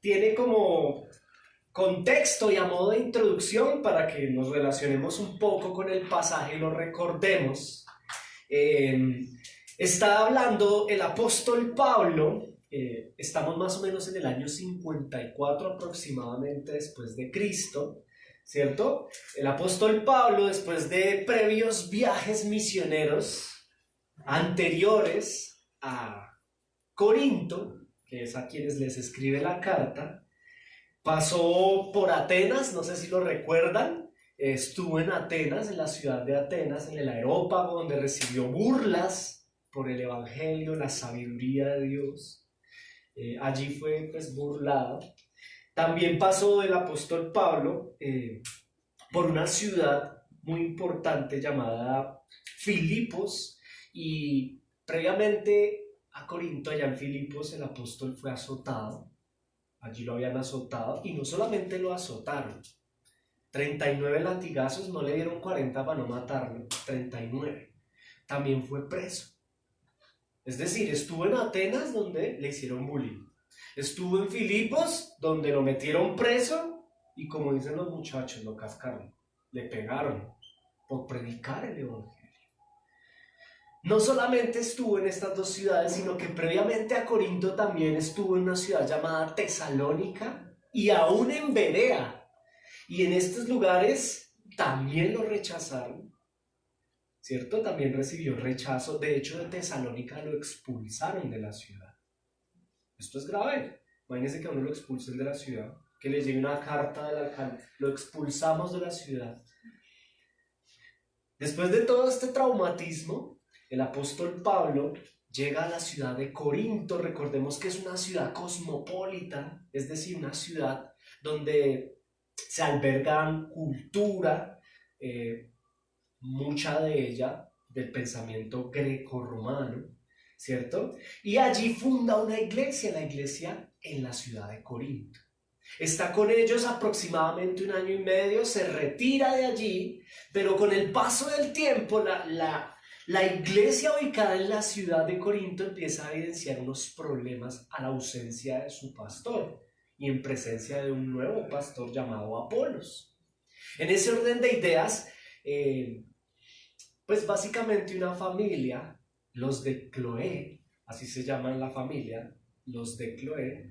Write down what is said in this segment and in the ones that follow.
tiene como contexto y a modo de introducción para que nos relacionemos un poco con el pasaje y lo recordemos. Está hablando el apóstol Pablo, estamos más o menos en el año 54 aproximadamente después de Cristo, ¿cierto? El apóstol Pablo, después de previos viajes misioneros anteriores a Corinto, que es a quienes les escribe la carta, pasó por Atenas, no sé si lo recuerdan, estuvo en Atenas, en la ciudad de Atenas, en el Areópago, donde recibió burlas por el evangelio, la sabiduría de Dios. Allí fue pues burlado. También pasó el apóstol Pablo por una ciudad muy importante llamada Filipos, y previamente a Corinto, allá en Filipos, el apóstol fue azotado. Allí lo habían azotado, y no solamente lo azotaron, 39 latigazos, no le dieron 40 para no matarlo, 39. También fue preso. Es decir, estuvo en Atenas, donde le hicieron bullying. Estuvo en Filipos, donde lo metieron preso, y como dicen los muchachos, lo cascaron, le pegaron por predicar el evangelio. No solamente estuvo en estas dos ciudades, sino que previamente a Corinto también estuvo en una ciudad llamada Tesalónica y aún en Berea. Y en estos lugares también lo rechazaron, ¿cierto? También recibió rechazo. De hecho, de Tesalónica lo expulsaron de la ciudad. Esto es grave. Imagínense que a uno lo expulsen de la ciudad, que le llegue una carta del alcalde, lo expulsamos de la ciudad. Después de todo este traumatismo, el apóstol Pablo llega a la ciudad de Corinto. Recordemos que es una ciudad cosmopolita, es decir, una ciudad donde se albergan cultura, mucha de ella del pensamiento greco-romano, ¿cierto? Y allí funda una iglesia, la iglesia en la ciudad de Corinto. Está con ellos aproximadamente 1 año y medio, se retira de allí, pero con el paso del tiempo la iglesia ubicada en la ciudad de Corinto empieza a evidenciar unos problemas a la ausencia de su pastor y en presencia de un nuevo pastor llamado Apolos. En ese orden de ideas, pues básicamente una familia, los de Cloé, así se llaman la familia, los de Cloé,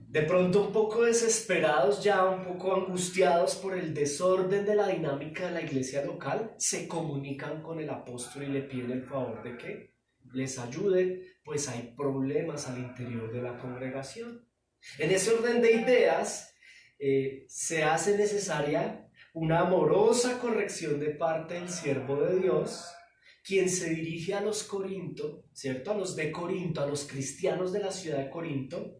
de pronto un poco desesperados ya, un poco angustiados por el desorden de la dinámica de la iglesia local, se comunican con el apóstol y le piden el favor de que les ayude, pues hay problemas al interior de la congregación. En ese orden de ideas, se hace necesaria una amorosa corrección de parte del siervo de Dios, quien se dirige a los Corinto, ¿cierto? A los de Corinto, a los cristianos de la ciudad de Corinto,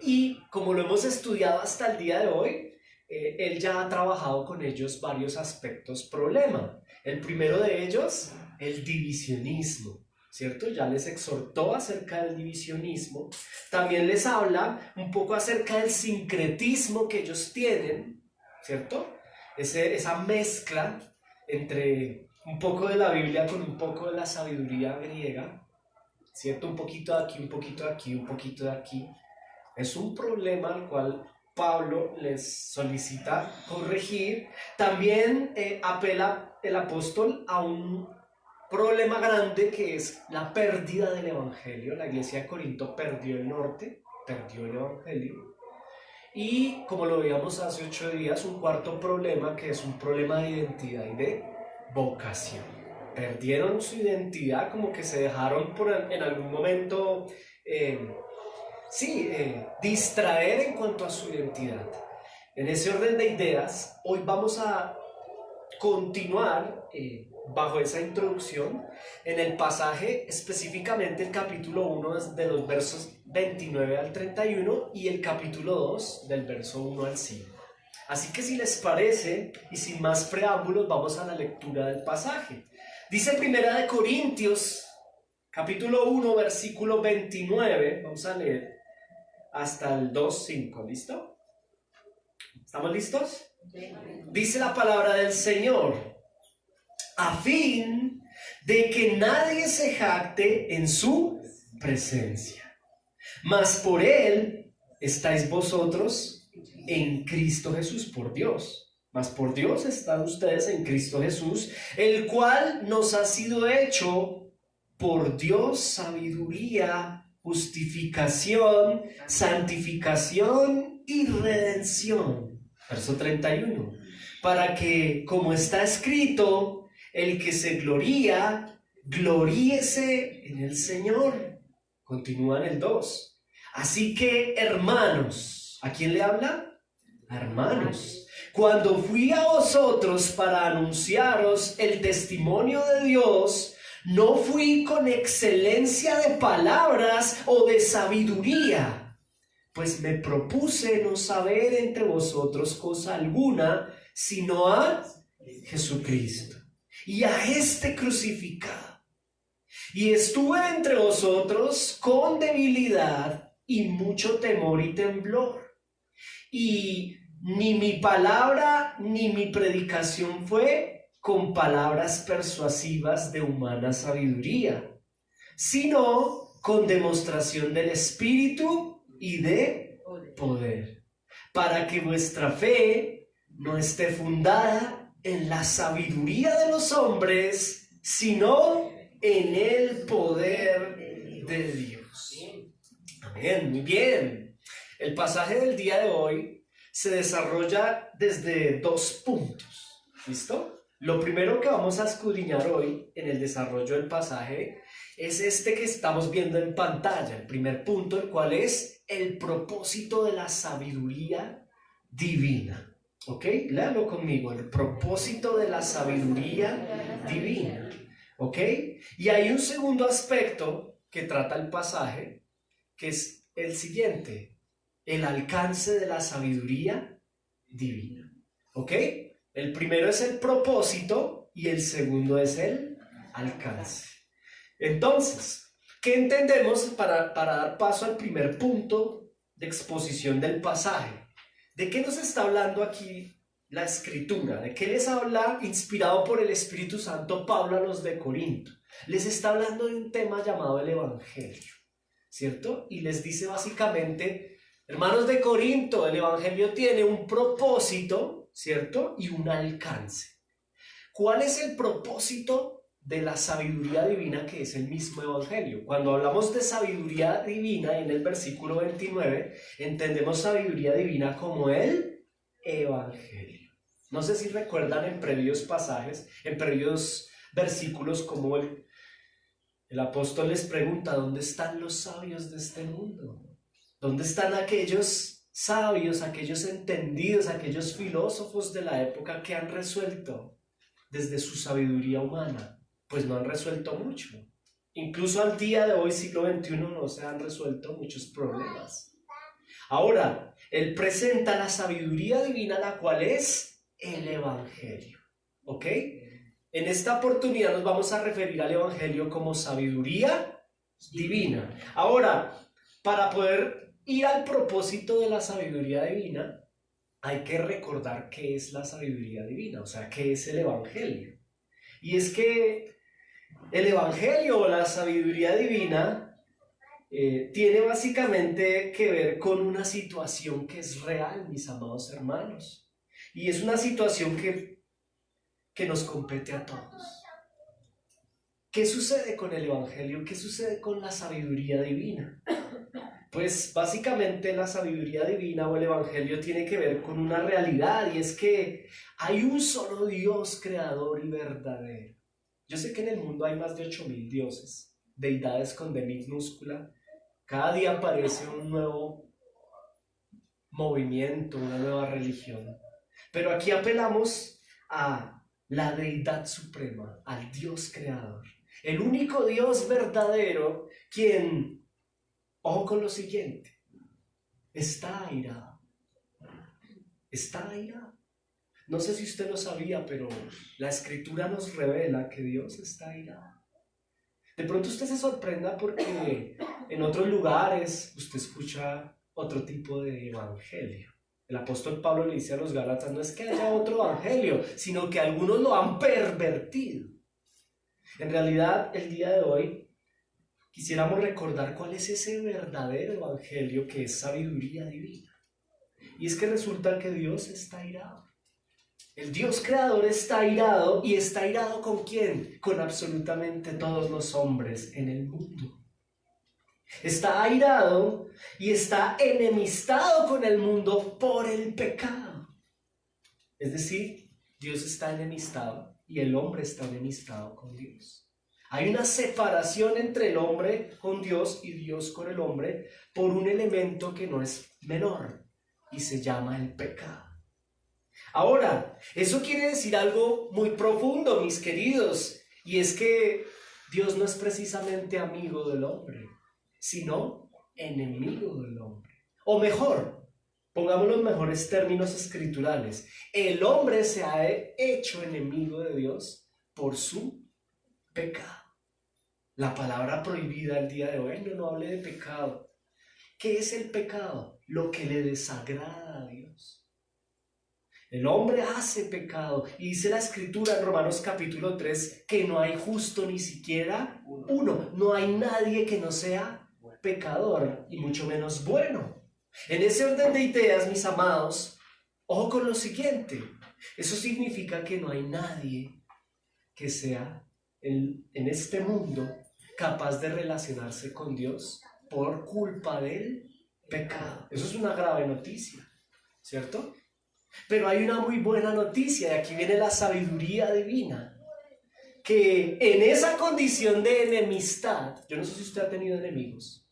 y como lo hemos estudiado hasta el día de hoy, él ya ha trabajado con ellos varios aspectos problema. El primero de ellos, el divisionismo, ¿cierto? Ya les exhortó acerca del divisionismo. También les habla un poco acerca del sincretismo que ellos tienen, ¿cierto? Esa mezcla entre un poco de la Biblia con un poco de la sabiduría griega, ¿cierto? Un poquito de aquí, un poquito de aquí, un poquito de aquí. Es un problema al cual Pablo les solicita corregir. También apela el apóstol a un problema grande que es la pérdida del evangelio. La iglesia de Corinto perdió el norte, perdió el evangelio. Y como lo veíamos hace 8 días, un cuarto problema que es un problema de identidad y de vocación. Perdieron su identidad, como que se dejaron en algún momento distraer en cuanto a su identidad. En ese orden de ideas, hoy vamos a continuar bajo esa introducción en el pasaje, específicamente el capítulo 1 de los versos 29 al 31 y el capítulo 2 del verso 1 al 5. Así que si les parece y sin más preámbulos, vamos a la lectura del pasaje. Dice Primera de Corintios, capítulo 1, versículo 29, vamos a leer hasta el 2:5, ¿listo? ¿Estamos listos? Dice la palabra del Señor: a fin de que nadie se jacte en su presencia, mas por él estáis vosotros en Cristo Jesús, por Dios. Mas por Dios están ustedes en Cristo Jesús, el cual nos ha sido hecho por Dios sabiduría, justificación, santificación y redención. Verso 31. Para que, como está escrito, el que se gloría, gloríese en el Señor. Continúa en el 2. Así que, hermanos, ¿a quién le habla? A hermanos. Cuando fui a vosotros para anunciaros el testimonio de Dios, no fui con excelencia de palabras o de sabiduría, pues me propuse no saber entre vosotros cosa alguna, sino a Jesucristo y a este crucificado. Y estuve entre vosotros con debilidad y mucho temor y temblor. Y ni mi palabra ni mi predicación fue con palabras persuasivas de humana sabiduría, sino con demostración del Espíritu y de poder, para que vuestra fe no esté fundada en la sabiduría de los hombres, sino en el poder de Dios. Amén, muy bien. El pasaje del día de hoy se desarrolla desde 2 puntos. ¿Listo? Lo primero que vamos a escudriñar hoy en el desarrollo del pasaje es este que estamos viendo en pantalla. El primer punto, el cual es el propósito de la sabiduría divina. ¿Ok? Léalo conmigo. El propósito de la sabiduría divina. ¿Ok? Y hay un segundo aspecto que trata el pasaje, que es el siguiente: el alcance de la sabiduría divina. ¿Ok? El primero es el propósito y el segundo es el alcance. Entonces, ¿qué entendemos para dar paso al primer punto de exposición del pasaje? ¿De qué nos está hablando aquí la Escritura? ¿De qué les habla, inspirado por el Espíritu Santo, Pablo a los de Corinto? Les está hablando de un tema llamado el Evangelio, ¿cierto? Y les dice básicamente: hermanos de Corinto, el Evangelio tiene un propósito, ¿cierto? Y un alcance. ¿Cuál es el propósito de la sabiduría divina, que es el mismo Evangelio? Cuando hablamos de sabiduría divina, en el versículo 29, entendemos sabiduría divina como el Evangelio. No sé si recuerdan en previos pasajes, en previos versículos, como el apóstol les pregunta: ¿dónde están los sabios de este mundo? ¿Dónde están aquellos sabios, aquellos entendidos, aquellos filósofos de la época que han resuelto desde su sabiduría humana? Pues no han resuelto mucho. Incluso al día de hoy, siglo XXI, no se han resuelto muchos problemas. Ahora, él presenta la sabiduría divina, la cual es el Evangelio. ¿Ok? En esta oportunidad nos vamos a referir al Evangelio como sabiduría divina. Ahora, para poder ir al propósito de la sabiduría divina, hay que recordar qué es la sabiduría divina, o sea, qué es el Evangelio. Y es que el Evangelio o la sabiduría divina tiene básicamente que ver con una situación que es real, mis amados hermanos. Y es una situación que nos compete a todos. ¿Qué sucede con el Evangelio? ¿Qué sucede con la sabiduría divina? Pues básicamente la sabiduría divina o el Evangelio tiene que ver con una realidad, y es que hay un solo Dios creador y verdadero. Yo sé que en el mundo hay más de 8.000 dioses, deidades con D minúscula. Cada día aparece un nuevo movimiento, una nueva religión. Pero aquí apelamos a la deidad suprema, al Dios creador. El único Dios verdadero, quien, ojo con lo siguiente, está airado. Está airado. No sé si usted lo sabía, pero la Escritura nos revela que Dios está airado. De pronto usted se sorprenda porque en otros lugares usted escucha otro tipo de evangelio. El apóstol Pablo le dice a los Gálatas: no es que haya otro evangelio, sino que algunos lo han pervertido. En realidad, el día de hoy, quisiéramos recordar cuál es ese verdadero evangelio que es sabiduría divina. Y es que resulta que Dios está airado. El Dios creador está airado, ¿y está airado con quién? Con absolutamente todos los hombres en el mundo. Está airado y está enemistado con el mundo por el pecado. Es decir, Dios está enemistado y el hombre está enemistado con Dios. Hay una separación entre el hombre con Dios y Dios con el hombre por un elemento que no es menor y se llama el pecado. Ahora, eso quiere decir algo muy profundo, mis queridos, y es que Dios no es precisamente amigo del hombre, sino enemigo del hombre. O mejor, pongamos los mejores términos escriturales, el hombre se ha hecho enemigo de Dios por su pecado. La palabra prohibida el día de hoy, no hable de pecado. ¿Qué es el pecado? Lo que le desagrada a Dios. El hombre hace pecado y dice la escritura en Romanos capítulo 3 que no hay justo ni siquiera uno. No hay nadie que no sea pecador y mucho menos bueno. En ese orden de ideas, mis amados, ojo con lo siguiente. Eso significa que no hay nadie que sea en este mundo capaz de relacionarse con Dios por culpa del pecado. Eso es una grave noticia, ¿cierto? Pero hay una muy buena noticia, y aquí viene la sabiduría divina, que en esa condición de enemistad, yo no sé si usted ha tenido enemigos,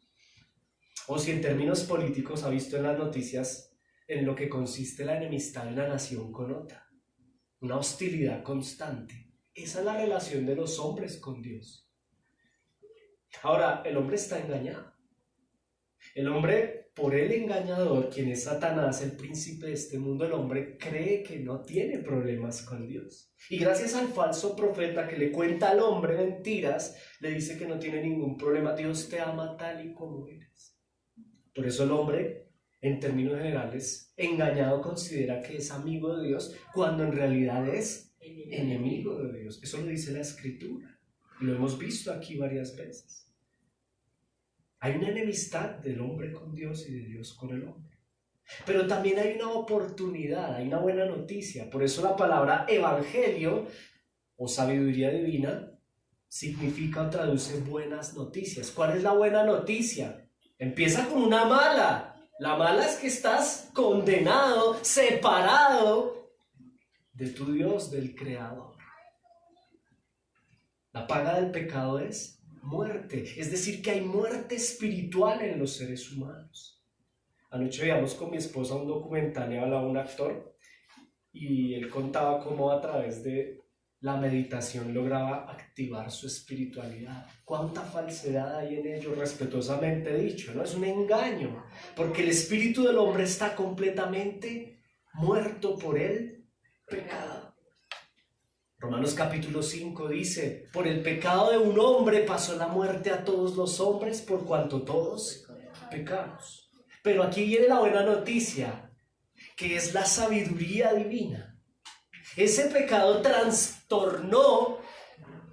o si en términos políticos ha visto en las noticias en lo que consiste la enemistad de una nación con otra, una hostilidad constante. Esa es la relación de los hombres con Dios. Ahora, el hombre está engañado. El hombre, por el engañador, quien es Satanás, el príncipe de este mundo, el hombre cree que no tiene problemas con Dios. Y gracias al falso profeta que le cuenta al hombre mentiras, le dice que no tiene ningún problema. Dios te ama tal y como eres. Por eso el hombre, en términos generales, engañado considera que es amigo de Dios, cuando en realidad es enemigo de Dios. Eso lo dice la Escritura. Y lo hemos visto aquí varias veces. Hay una enemistad del hombre con Dios y de Dios con el hombre. Pero también hay una oportunidad, hay una buena noticia. Por eso la palabra evangelio o sabiduría divina significa o traduce buenas noticias. ¿Cuál es la buena noticia? Empieza con una mala. La mala es que estás condenado, separado de tu Dios, del Creador. La paga del pecado es muerte, es decir, que hay muerte espiritual en los seres humanos. Anoche veíamos con mi esposa un documental y hablaba un actor y él contaba cómo a través de la meditación lograba activar su espiritualidad. Cuánta falsedad hay en ello, respetuosamente dicho, ¿no? Es un engaño, porque el espíritu del hombre está completamente muerto por el pecado. Romanos capítulo 5 dice, por el pecado de un hombre pasó la muerte a todos los hombres, por cuanto todos pecamos. Pero aquí viene la buena noticia, que es la sabiduría divina. Ese pecado trastornó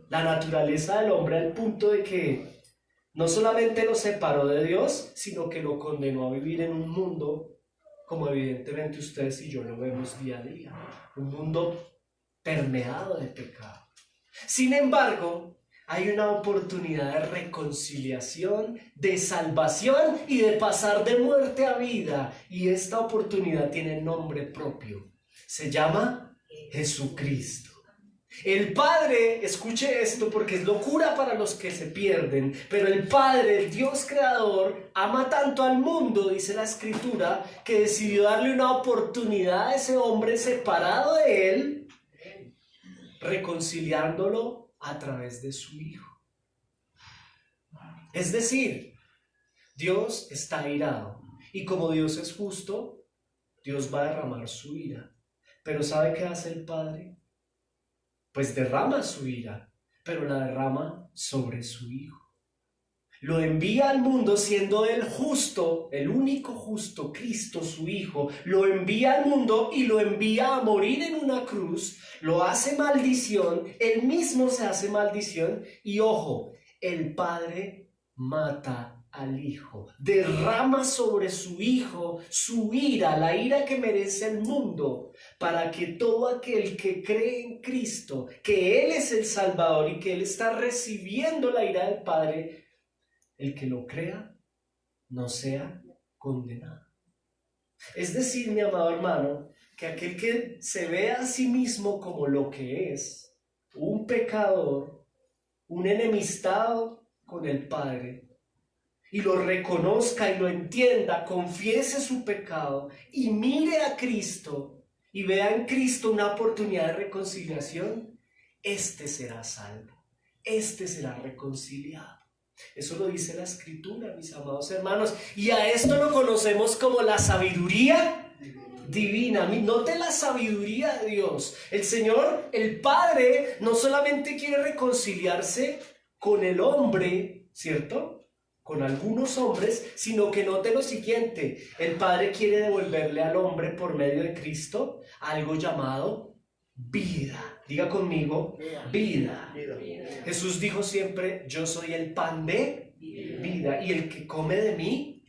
la naturaleza del hombre al punto de que no solamente lo separó de Dios, sino que lo condenó a vivir en un mundo, como evidentemente ustedes y yo lo vemos día a día, un mundo permeado de pecado. Sin embargo, hay una oportunidad de reconciliación, de salvación y de pasar de muerte a vida. Y esta oportunidad tiene nombre propio. Se llama Jesucristo. El Padre, escuche esto porque es locura para los que se pierden, pero el Padre, el Dios creador, ama tanto al mundo, dice la Escritura, que decidió darle una oportunidad a ese hombre separado de él, reconciliándolo a través de su Hijo. Es decir, Dios está airado y como Dios es justo, Dios va a derramar su ira. Pero ¿sabe qué hace el Padre? Pues derrama su ira, pero la derrama sobre su Hijo. Lo envía al mundo siendo Él justo, el único justo, Cristo su Hijo. Lo envía al mundo y lo envía a morir en una cruz. Lo hace maldición, Él mismo se hace maldición. Y ojo, el Padre mata al Hijo, derrama sobre su Hijo su ira, la ira que merece el mundo, para que todo aquel que cree en Cristo, que Él es el Salvador y que Él está recibiendo la ira del Padre, el que lo crea no sea condenado. Es decir, mi amado hermano, que aquel que se ve a sí mismo como lo que es, un pecador, un enemistado con el Padre, y lo reconozca y lo entienda, confiese su pecado y mire a Cristo y vea en Cristo una oportunidad de reconciliación, este será salvo, este será reconciliado. Eso lo dice la Escritura, mis amados hermanos, y a esto lo conocemos como la sabiduría divina. Note la sabiduría de Dios. El Señor, el Padre, no solamente quiere reconciliarse con el hombre, ¿cierto?, con algunos hombres, sino que note lo siguiente: el Padre quiere devolverle al hombre por medio de Cristo algo llamado vida. Diga conmigo, vida. Jesús dijo siempre: yo soy el pan de vida, y el que come de mí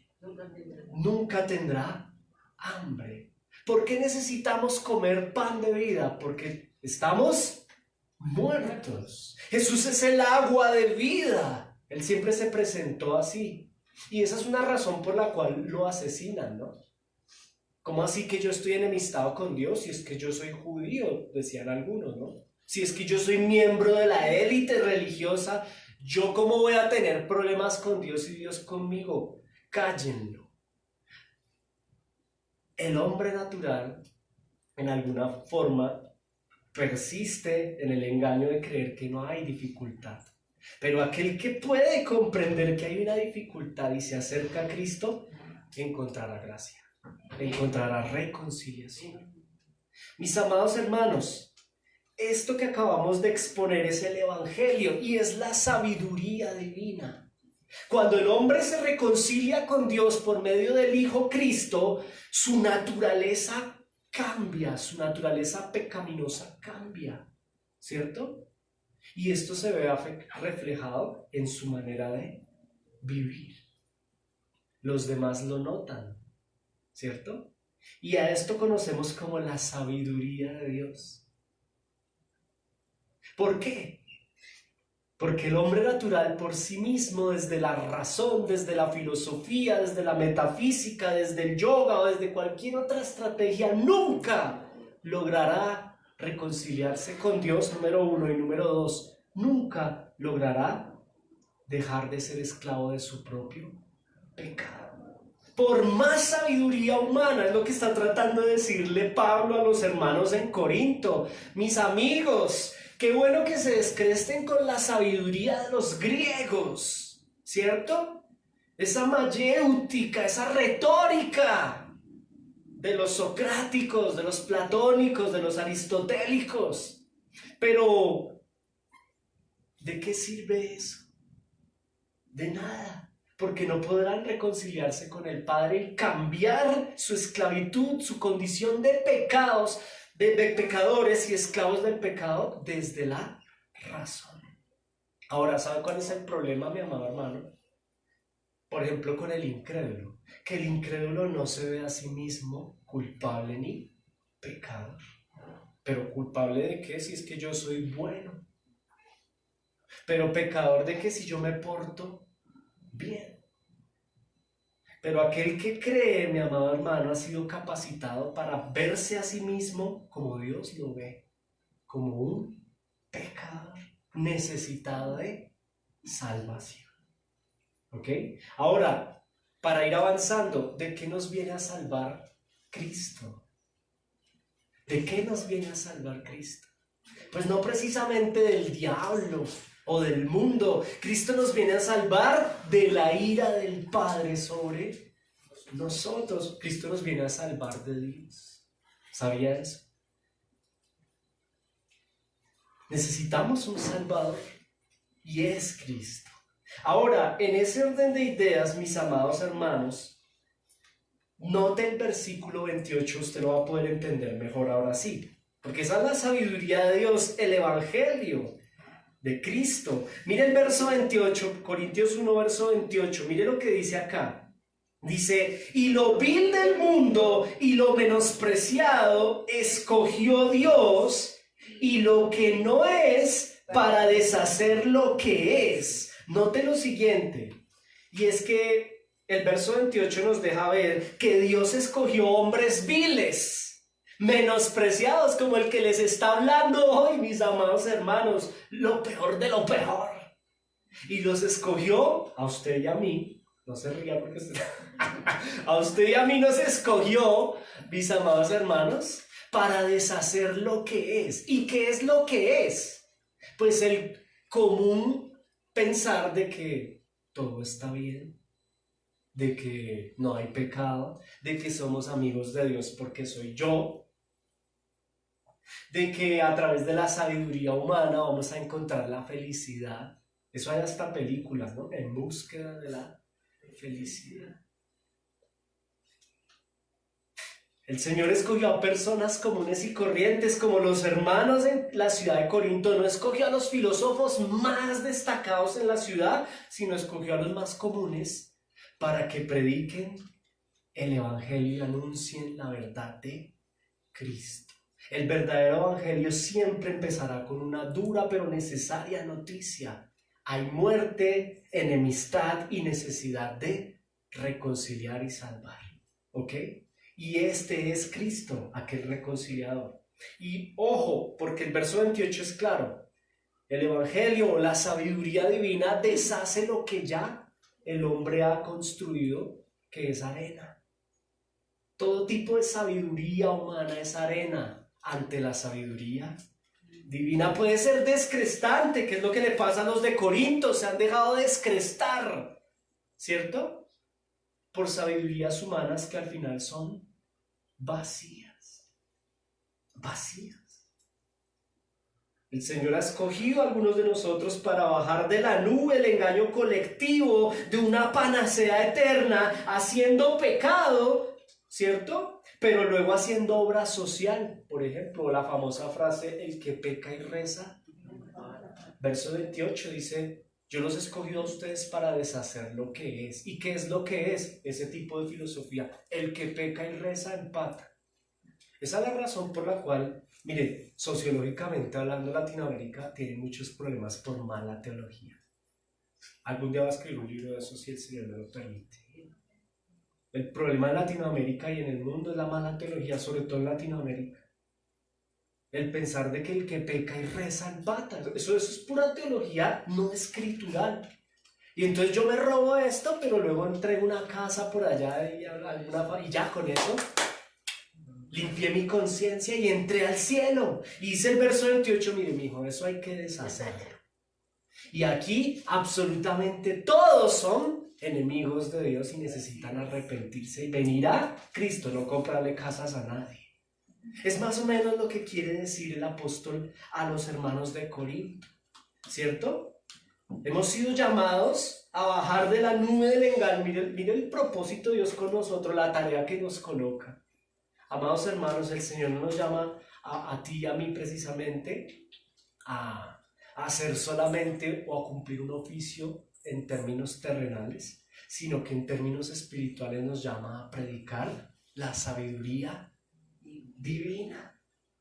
nunca tendrá hambre. ¿Por qué necesitamos comer pan de vida? Porque estamos muertos. Jesús es el agua de vida. Él siempre se presentó así. Y esa es una razón por la cual lo asesinan, ¿no? ¿Cómo así que yo estoy enemistado con Dios? Si es que yo soy judío, decían algunos, ¿no? Si es que yo soy miembro de la élite religiosa, ¿yo cómo voy a tener problemas con Dios y Dios conmigo? Cállenlo. El hombre natural, en alguna forma, persiste en el engaño de creer que no hay dificultad. Pero aquel que puede comprender que hay una dificultad y se acerca a Cristo, encontrará gracia, encontrará reconciliación. Mis amados hermanos, esto que acabamos de exponer es el Evangelio y es la sabiduría divina. Cuando el hombre se reconcilia con Dios por medio del Hijo Cristo, su naturaleza cambia, su naturaleza pecaminosa cambia, ¿cierto? Y esto se ve reflejado en su manera de vivir. Los demás lo notan, ¿cierto? Y a esto conocemos como la sabiduría de Dios. ¿Por qué? Porque el hombre natural por sí mismo, desde la razón, desde la filosofía, desde la metafísica, desde el yoga o desde cualquier otra estrategia, nunca logrará reconciliarse con Dios, número uno, y número dos, nunca logrará dejar de ser esclavo de su propio pecado. Por más sabiduría humana, es lo que está tratando de decirle Pablo a los hermanos en Corinto. Mis amigos, qué bueno que se descresten con la sabiduría de los griegos, ¿cierto? Esa mayéutica, esa retórica de los socráticos, de los platónicos, de los aristotélicos. Pero, ¿de qué sirve eso? De nada, porque no podrán reconciliarse con el Padre y cambiar su esclavitud, su condición de pecados, de pecadores y esclavos del pecado desde la razón. Ahora, ¿sabe cuál es el problema, mi amado hermano? Por ejemplo, con el incrédulo, que el incrédulo no se ve a sí mismo culpable ni pecador. ¿Pero culpable de qué? Si es que yo soy bueno. Pero pecador de que si yo me porto bien. Pero aquel que cree, mi amado hermano, ha sido capacitado para verse a sí mismo como Dios lo ve, como un pecador necesitado de salvación. ¿Ok? Ahora, para ir avanzando, ¿de qué nos viene a salvar Cristo? ¿De qué nos viene a salvar Cristo? Pues no precisamente del diablo o del mundo. Cristo nos viene a salvar de la ira del Padre sobre nosotros. Cristo nos viene a salvar de Dios. ¿Sabía eso? Necesitamos un Salvador y es Cristo. Ahora, en ese orden de ideas, mis amados hermanos, note el versículo 28, usted lo va a poder entender mejor ahora sí, porque esa es la sabiduría de Dios, el Evangelio. de Cristo. Mire el verso 28, Corintios 1, verso 28, mire lo que dice acá. Dice, y lo vil del mundo y lo menospreciado escogió Dios, y lo que no es para deshacer lo que es. Note lo siguiente, y es que el verso 28 nos deja ver que Dios escogió hombres viles, menospreciados, como el que les está hablando hoy, mis amados hermanos, lo peor de lo peor. Y los escogió a usted y a mí. No se ría porque usted... A usted y a mí nos escogió, mis amados hermanos, para deshacer lo que es. ¿Y qué es lo que es? Pues el común pensar de que todo está bien, de que no hay pecado, de que somos amigos de Dios porque soy yo, de que a través de la sabiduría humana vamos a encontrar la felicidad. Eso hay hasta películas, ¿no? En búsqueda de la felicidad. El Señor escogió a personas comunes y corrientes como los hermanos en la ciudad de Corinto. No escogió a los filósofos más destacados en la ciudad, sino escogió a los más comunes para que prediquen el evangelio y anuncien la verdad de Cristo. El verdadero evangelio siempre empezará con una dura pero necesaria noticia. Hay muerte, enemistad y necesidad de reconciliar y salvar. ¿Ok? Y este es Cristo, aquel reconciliador. Y ojo, porque el verso 28 es claro. El evangelio o la sabiduría divina deshace lo que ya el hombre ha construido, que es arena. Todo tipo de sabiduría humana es arena ante la sabiduría divina. Puede ser descrestante, que es lo que le pasa a los de Corinto, se han dejado descrestar, ¿cierto? Por sabidurías humanas que al final son vacías. El Señor ha escogido a algunos de nosotros para bajar de la nube el engaño colectivo de una panacea eterna, haciendo pecado, ¿cierto? Pero luego haciendo obra social. Por ejemplo, la famosa frase, el que peca y reza. Verso 28 dice, yo los he escogido a ustedes para deshacer lo que es. ¿Y qué es lo que es? Ese tipo de filosofía. El que peca y reza empata. Esa es la razón por la cual, mire, sociológicamente hablando, Latinoamérica tiene muchos problemas por mala teología. Algún día voy a escribir un libro de eso si el Señor me lo permite. El problema en Latinoamérica y en el mundo es la mala teología, sobre todo en Latinoamérica. El pensar de que el que peca y reza empata. Eso es pura teología no escritural. Y entonces yo me robo esto, pero luego entrego una casa por allá y ya con eso limpié mi conciencia y entré al cielo. Y dice el verso 28, mire, mijo, eso hay que deshacerlo. Y aquí absolutamente todos son enemigos de Dios y necesitan arrepentirse y venir a Cristo, no comprarle casas a nadie. Es más o menos lo que quiere decir el apóstol a los hermanos de Corinto, ¿cierto? Hemos sido llamados a bajar de la nube del engaño. Mire el propósito de Dios con nosotros, la tarea que nos coloca. Amados hermanos, el Señor no nos llama a ti y a mí precisamente a hacer solamente o a cumplir un oficio en términos terrenales, sino que en términos espirituales nos llama a predicar la sabiduría divina,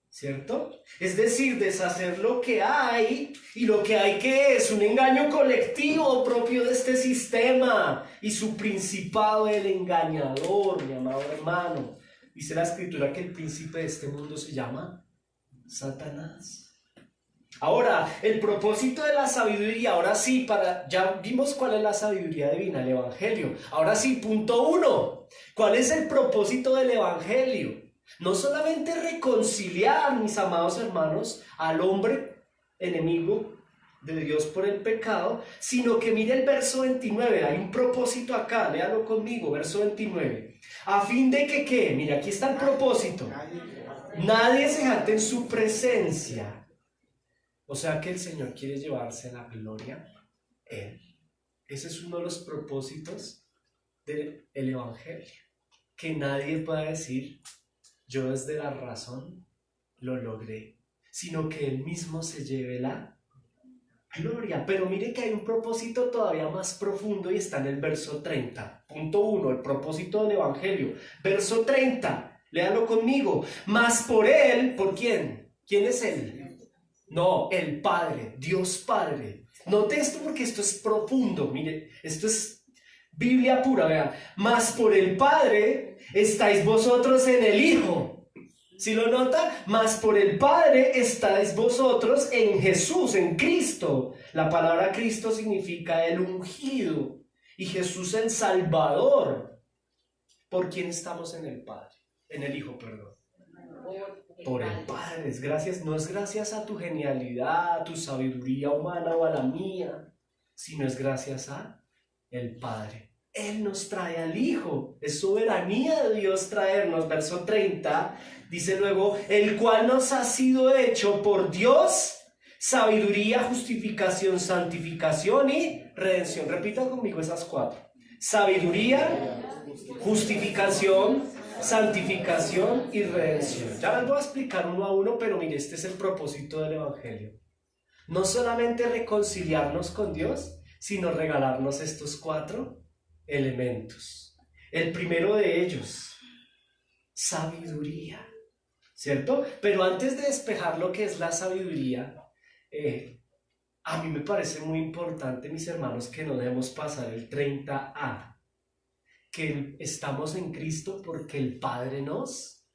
¿cierto? Es decir, deshacer lo que hay, y lo que hay que es un engaño colectivo propio de este sistema y su principado, el engañador, mi amado hermano. Dice la escritura que el príncipe de este mundo se llama Satanás. Ahora, el propósito de la sabiduría, ahora sí, ya vimos cuál es la sabiduría divina, el evangelio. Ahora sí, punto 1. ¿Cuál es el propósito del evangelio? No solamente reconciliar, mis amados hermanos, al hombre enemigo de Dios por el pecado, sino que mire el verso 29, hay un propósito acá, léalo conmigo, verso 29. A fin de que, ¿qué? Mira, aquí está el propósito. Nadie se jacte en su presencia. O sea que el Señor quiere llevarse la gloria Él. Ese es uno de los propósitos del evangelio. Que nadie pueda decir, yo desde la razón lo logré, sino que Él mismo se lleve la gloria. Pero mire que hay un propósito todavía más profundo y está en el verso 30. Punto 1, el propósito del Evangelio. Verso 30, léalo conmigo. Mas por Él, ¿por quién? ¿Quién es Él? No, el Padre, Dios Padre. Note esto porque esto es profundo. Mire, esto es Biblia pura, vean. Mas por el Padre estáis vosotros en el Hijo. ¿Sí lo nota? Mas por el Padre estáis vosotros en Jesús, en Cristo. La palabra Cristo significa el ungido y Jesús el Salvador. ¿Por quién estamos en el Padre? En el Hijo, perdón. Por el Padre. No es gracias a tu genialidad, a tu sabiduría humana o a la mía, sino es gracias a el Padre. Él nos trae al Hijo. Es soberanía de Dios traernos. Verso 30 dice luego, el cual nos ha sido hecho por Dios, sabiduría, justificación, santificación y redención. Repita conmigo esas 4. Sabiduría, justificación, santificación y redención. Ya les voy a explicar uno a uno, pero mire, este es el propósito del Evangelio. No solamente reconciliarnos con Dios, sino regalarnos estos 4 elementos. El primero de ellos, sabiduría, ¿cierto? Pero antes de despejar lo que es la sabiduría, a mí me parece muy importante, mis hermanos, que no debemos pasar el 30A, que estamos en Cristo porque el Padre nos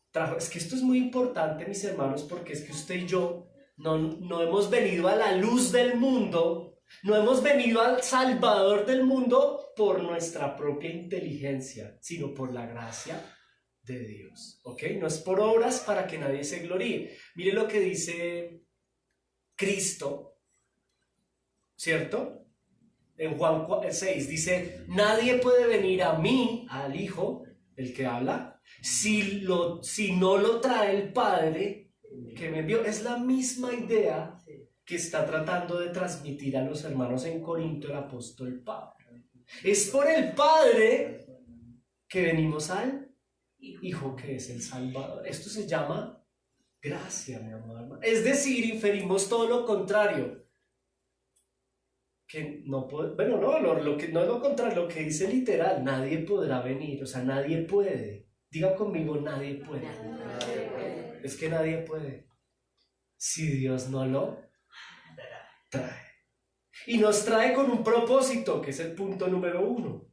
trajo. Es que esto es muy importante, mis hermanos, porque es que usted y yo no hemos venido a la luz del mundo. No hemos venido al Salvador del mundo por nuestra propia inteligencia, sino por la gracia de Dios, ¿ok? No es por obras para que nadie se gloríe. Mire lo que dice Cristo, ¿cierto? En Juan 6 dice, nadie puede venir a mí, al Hijo, el que habla, si no lo trae el Padre que me envió. Es la misma idea que está tratando de transmitir a los hermanos en Corinto el apóstol Pablo. Es por el Padre que venimos al Hijo, que es el Salvador. Esto se llama gracia, mi amor. Es decir, inferimos todo lo contrario. Que no puede, bueno, no, lo que no es lo contrario, lo que dice literal, nadie podrá venir, o sea, nadie puede. Diga conmigo, nadie puede. Es que nadie puede. Si Dios no lo trae. Y nos trae con un propósito, que es el punto número 1.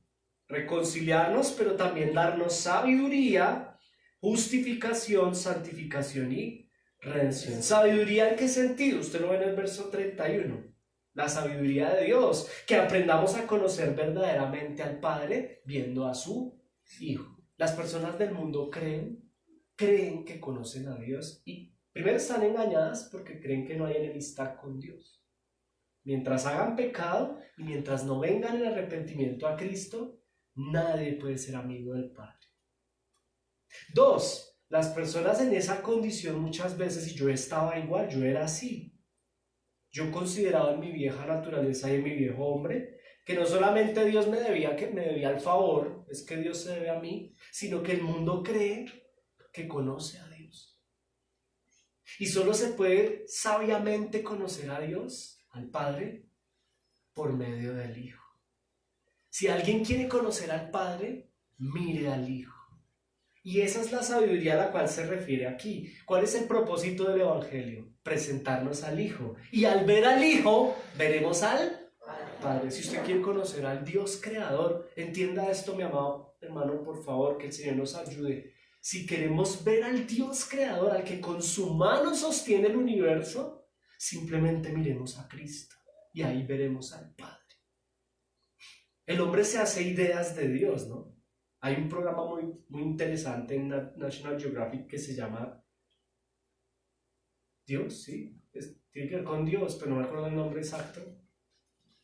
Reconciliarnos, pero también darnos sabiduría, justificación, santificación y redención. ¿Sabiduría en qué sentido? Usted lo ve en el verso 31. La sabiduría de Dios, que aprendamos a conocer verdaderamente al Padre viendo a su Hijo. Las personas del mundo creen que conocen a Dios y primero están engañadas porque creen que no hay enemistad con Dios. Mientras hagan pecado y mientras no vengan en arrepentimiento a Cristo, nadie puede ser amigo del Padre. 2, las personas en esa condición muchas veces, y yo estaba igual, yo era así. Yo consideraba en mi vieja naturaleza y en mi viejo hombre que no solamente Dios me debía el favor, es que Dios se debe a mí, sino que el mundo cree que conoce a Dios. Y solo se puede sabiamente conocer a Dios, al Padre, por medio del Hijo. Si alguien quiere conocer al Padre, mire al Hijo. Y esa es la sabiduría a la cual se refiere aquí. ¿Cuál es el propósito del Evangelio? Presentarnos al Hijo. Y al ver al Hijo, veremos al Padre. Si usted quiere conocer al Dios creador, entienda esto, mi amado hermano, por favor, que el Señor nos ayude. Si queremos ver al Dios creador, al que con su mano sostiene el universo, simplemente miremos a Cristo y ahí veremos al Padre. El hombre se hace ideas de Dios, ¿no? Hay un programa muy interesante en National Geographic que se llama Dios, ¿sí? Tiene que ver con Dios, pero no me acuerdo el nombre exacto.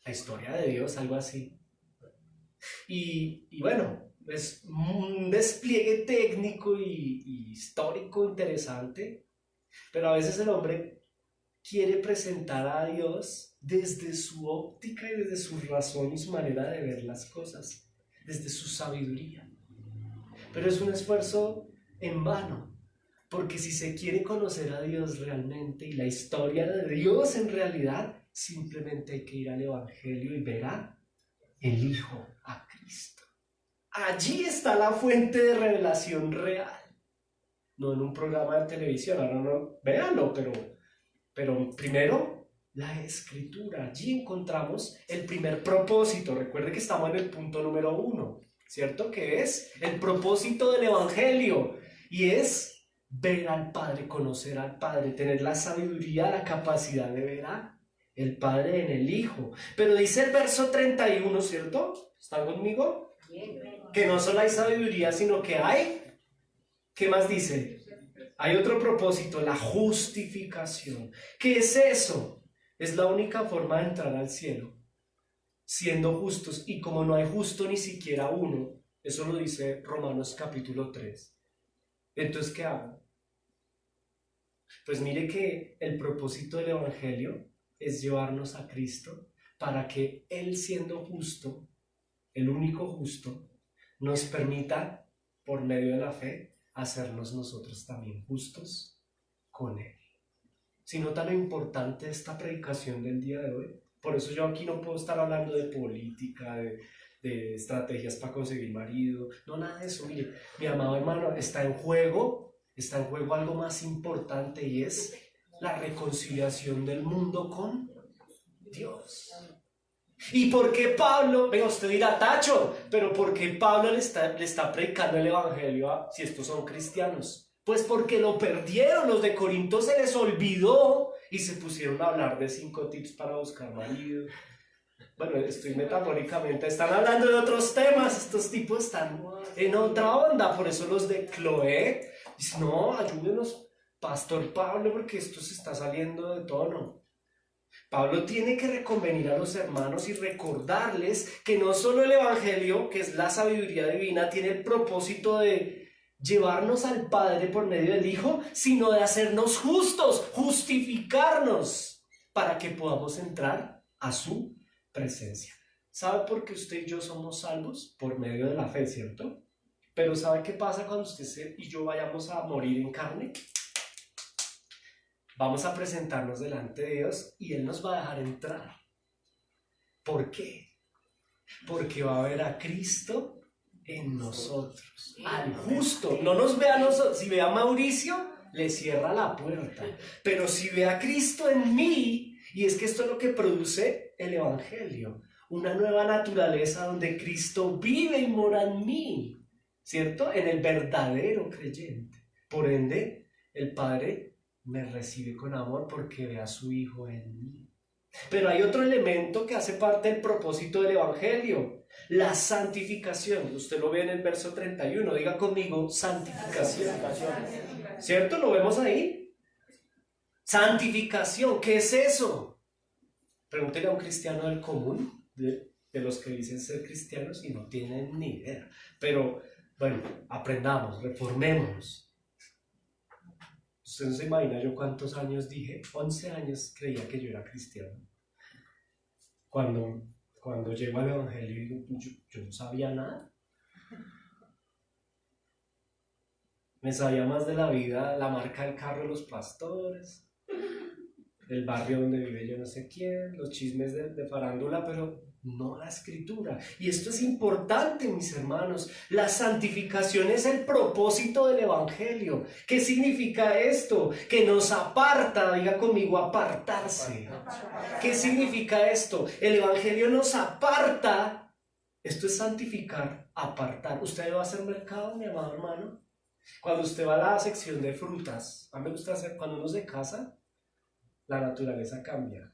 La historia de Dios, algo así. Y bueno, es un despliegue técnico y histórico interesante, pero a veces el hombre quiere presentar a Dios desde su óptica y desde su razón y su manera de ver las cosas, desde su sabiduría. Pero es un esfuerzo en vano, porque si se quiere conocer a Dios realmente y la historia de Dios en realidad, simplemente hay que ir al Evangelio y ver a el Hijo, a Cristo. Allí está la fuente de revelación real. No en un programa de televisión, ahora no, véanlo, pero primero la Escritura. Allí encontramos el primer propósito. Recuerde que estamos en el punto número 1, ¿cierto? Que es el propósito del Evangelio, y es ver al Padre, conocer al Padre, tener la sabiduría, la capacidad de ver a el Padre en el Hijo. Pero dice el verso 31, ¿cierto? ¿Están conmigo? Que no solo hay sabiduría, sino que hay, ¿qué más dice? Hay otro propósito, la justificación. ¿Qué es eso? Es la única forma de entrar al cielo, siendo justos, y como no hay justo ni siquiera uno, eso lo dice Romanos capítulo 3. Entonces, ¿qué hago? Pues mire que el propósito del Evangelio es llevarnos a Cristo para que Él, siendo justo, el único justo, nos permita, por medio de la fe, hacernos nosotros también justos con Él. Si nota lo importante de esta predicación del día de hoy, por eso yo aquí no puedo estar hablando de política, de estrategias para conseguir marido, no, nada de eso. Mire, mi amado hermano, está en juego algo más importante, y es la reconciliación del mundo con Dios. ¿Y por qué Pablo? Venga, usted dirá, Tacho, pero ¿por qué Pablo le está predicando el Evangelio si estos son cristianos? Pues porque lo perdieron. Los de Corinto se les olvidó y se pusieron a hablar de 5 tips para buscar marido. Bueno, estoy metafóricamente, están hablando de otros temas. Estos tipos están en otra onda. Por eso los de Cloé dicen, no, ayúdenos, Pastor Pablo, porque esto se está saliendo de tono. Pablo tiene que reconvenir a los hermanos y recordarles que no solo el Evangelio, que es la sabiduría divina, tiene el propósito de llevarnos al Padre por medio del Hijo, sino de hacernos justos, justificarnos, para que podamos entrar a su presencia. ¿Sabe por qué usted y yo somos salvos? Por medio de la fe, ¿cierto? Pero ¿sabe qué pasa cuando usted y yo vayamos a morir en carne? Vamos a presentarnos delante de Dios y Él nos va a dejar entrar. ¿Por qué? Porque va a ver a Cristo en nosotros, al justo. No nos ve a nosotros. Si ve a Mauricio, le cierra la puerta. Pero si ve a Cristo en mí, y es que esto es lo que produce el Evangelio, una nueva naturaleza donde Cristo vive y mora en mí, ¿cierto? En el verdadero creyente. Por ende, el Padre me recibe con amor porque ve a su Hijo en mí. Pero hay otro elemento que hace parte del propósito del Evangelio, la santificación. Usted lo ve en el verso 31, diga conmigo, santificación. ¿Cierto? ¿Lo vemos ahí? Santificación, ¿qué es eso? Pregúntele a un cristiano del común, de los que dicen ser cristianos y no tienen ni idea. Pero, bueno, aprendamos, reformémonos. Usted no se imagina yo cuántos años dije, 11 años creía que yo era cristiano. Cuando llego al Evangelio, yo no sabía nada. Me sabía más de la vida, la marca del carro de los pastores, el barrio donde vive yo no sé quién, los chismes de farándula, pero no la Escritura. Y esto es importante, mis hermanos. La santificación es el propósito del Evangelio. ¿Qué significa esto? Que nos aparta, diga conmigo, apartarse. ¿Qué significa esto? El Evangelio nos aparta. Esto es santificar, apartar. ¿Usted va a hacer mercado, mi amado hermano? Cuando usted va a la sección de frutas, a mí me gusta hacer, cuando uno se casa, la naturaleza cambia.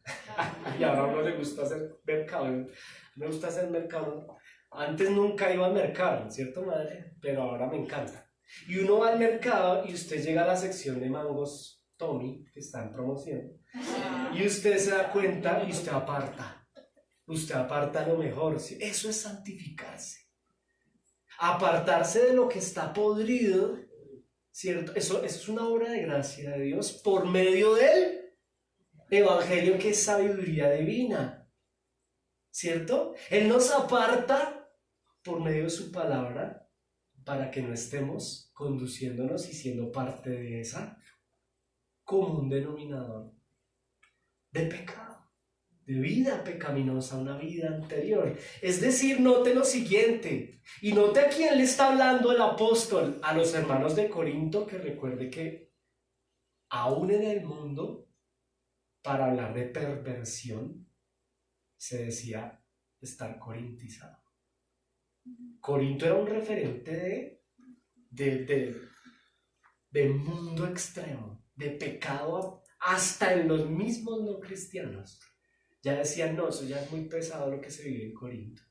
Y ahora a uno le gusta hacer mercado. Me gusta hacer mercado. Antes nunca iba al mercado, ¿cierto, madre? Pero ahora me encanta. Y uno va al mercado y usted llega a la sección de mangos Tommy, que está en promoción, y usted se da cuenta y usted aparta. Usted aparta lo mejor. ¿Sí? Eso es santificarse. Apartarse de lo que está podrido, ¿cierto? Eso es una obra de gracia de Dios por medio del Evangelio, que es sabiduría divina, ¿cierto? Él nos aparta por medio de su palabra para que no estemos conduciéndonos y siendo parte de esa común denominador de pecado. de vida pecaminosa, una vida anterior. Es decir, note lo siguiente, y note a quién le está hablando el apóstol, a los hermanos de Corinto, que recuerde que aún en el mundo, para hablar de perversión, se decía estar corintizado. Corinto era un referente de mundo extremo, de pecado hasta en los mismos no cristianos. Ya decían, no, eso ya es muy pesado lo que se vive en Corinto.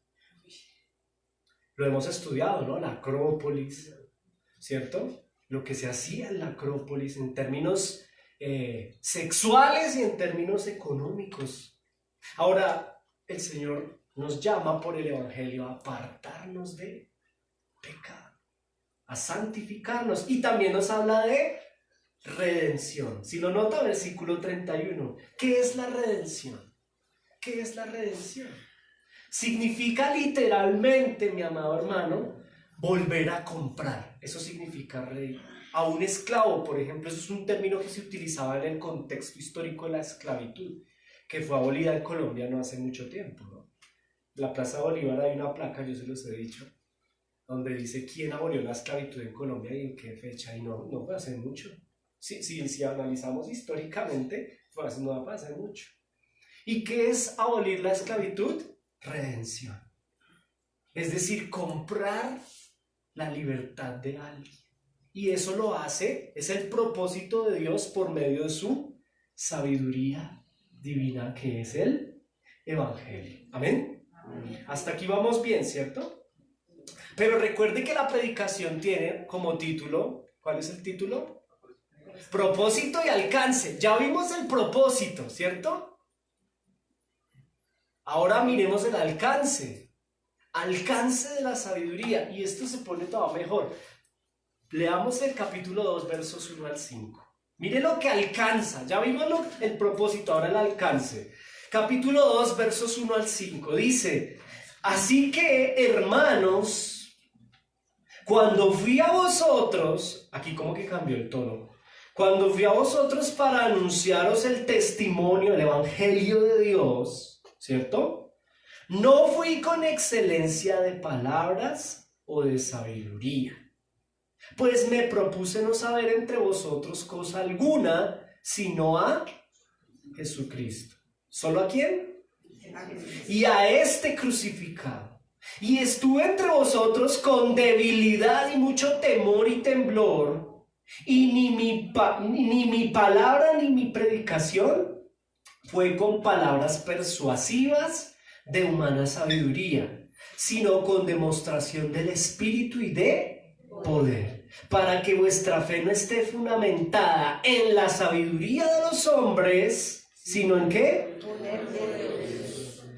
Lo hemos estudiado, ¿no? La Acrópolis, ¿cierto? Lo que se hacía en la Acrópolis en términos sexuales y en términos económicos. Ahora, el Señor nos llama por el Evangelio a apartarnos de pecado, a santificarnos, y también nos habla de redención. Si lo nota, versículo 31, ¿qué es la redención? ¿Qué es la redención? Significa literalmente, mi amado hermano, volver a comprar. Eso significa reír. A un esclavo, por ejemplo, eso es un término que se utilizaba en el contexto histórico de la esclavitud, que fue abolida en Colombia no hace mucho tiempo, ¿no? En la Plaza Bolívar hay una placa, yo se los he dicho, donde dice quién abolió la esclavitud en Colombia y en qué fecha, y no fue hace mucho. Si analizamos históricamente, no fue hace mucho. ¿Y qué es abolir la esclavitud? Redención. Es decir, comprar la libertad de alguien. Y eso lo hace, es el propósito de Dios por medio de su sabiduría divina, que es el Evangelio. ¿Amén? Hasta aquí vamos bien, ¿cierto? Pero recuerde que la predicación tiene como título, ¿cuál es el título? Propósito y alcance. Ya vimos el propósito, ¿cierto? Ahora miremos el alcance. Alcance de la sabiduría. Y esto se pone todo mejor. Leamos el capítulo 2, versos 1 al 5. Mire lo que alcanza. Ya vimos el propósito, ahora el alcance. Capítulo 2, versos 1 al 5. Dice: así que, hermanos, cuando fui a vosotros, aquí como que cambió el tono, cuando fui a vosotros para anunciaros el testimonio, el evangelio de Dios, ¿cierto? No fui con excelencia de palabras o de sabiduría, pues me propuse no saber entre vosotros cosa alguna, sino a Jesucristo. ¿Solo a quién? Y a este crucificado. Y estuve entre vosotros con debilidad y mucho temor y temblor, y ni mi palabra ni mi predicación fue con palabras persuasivas de humana sabiduría, sino con demostración del Espíritu y de poder, para que vuestra fe no esté fundamentada en la sabiduría de los hombres, sino en ¿qué?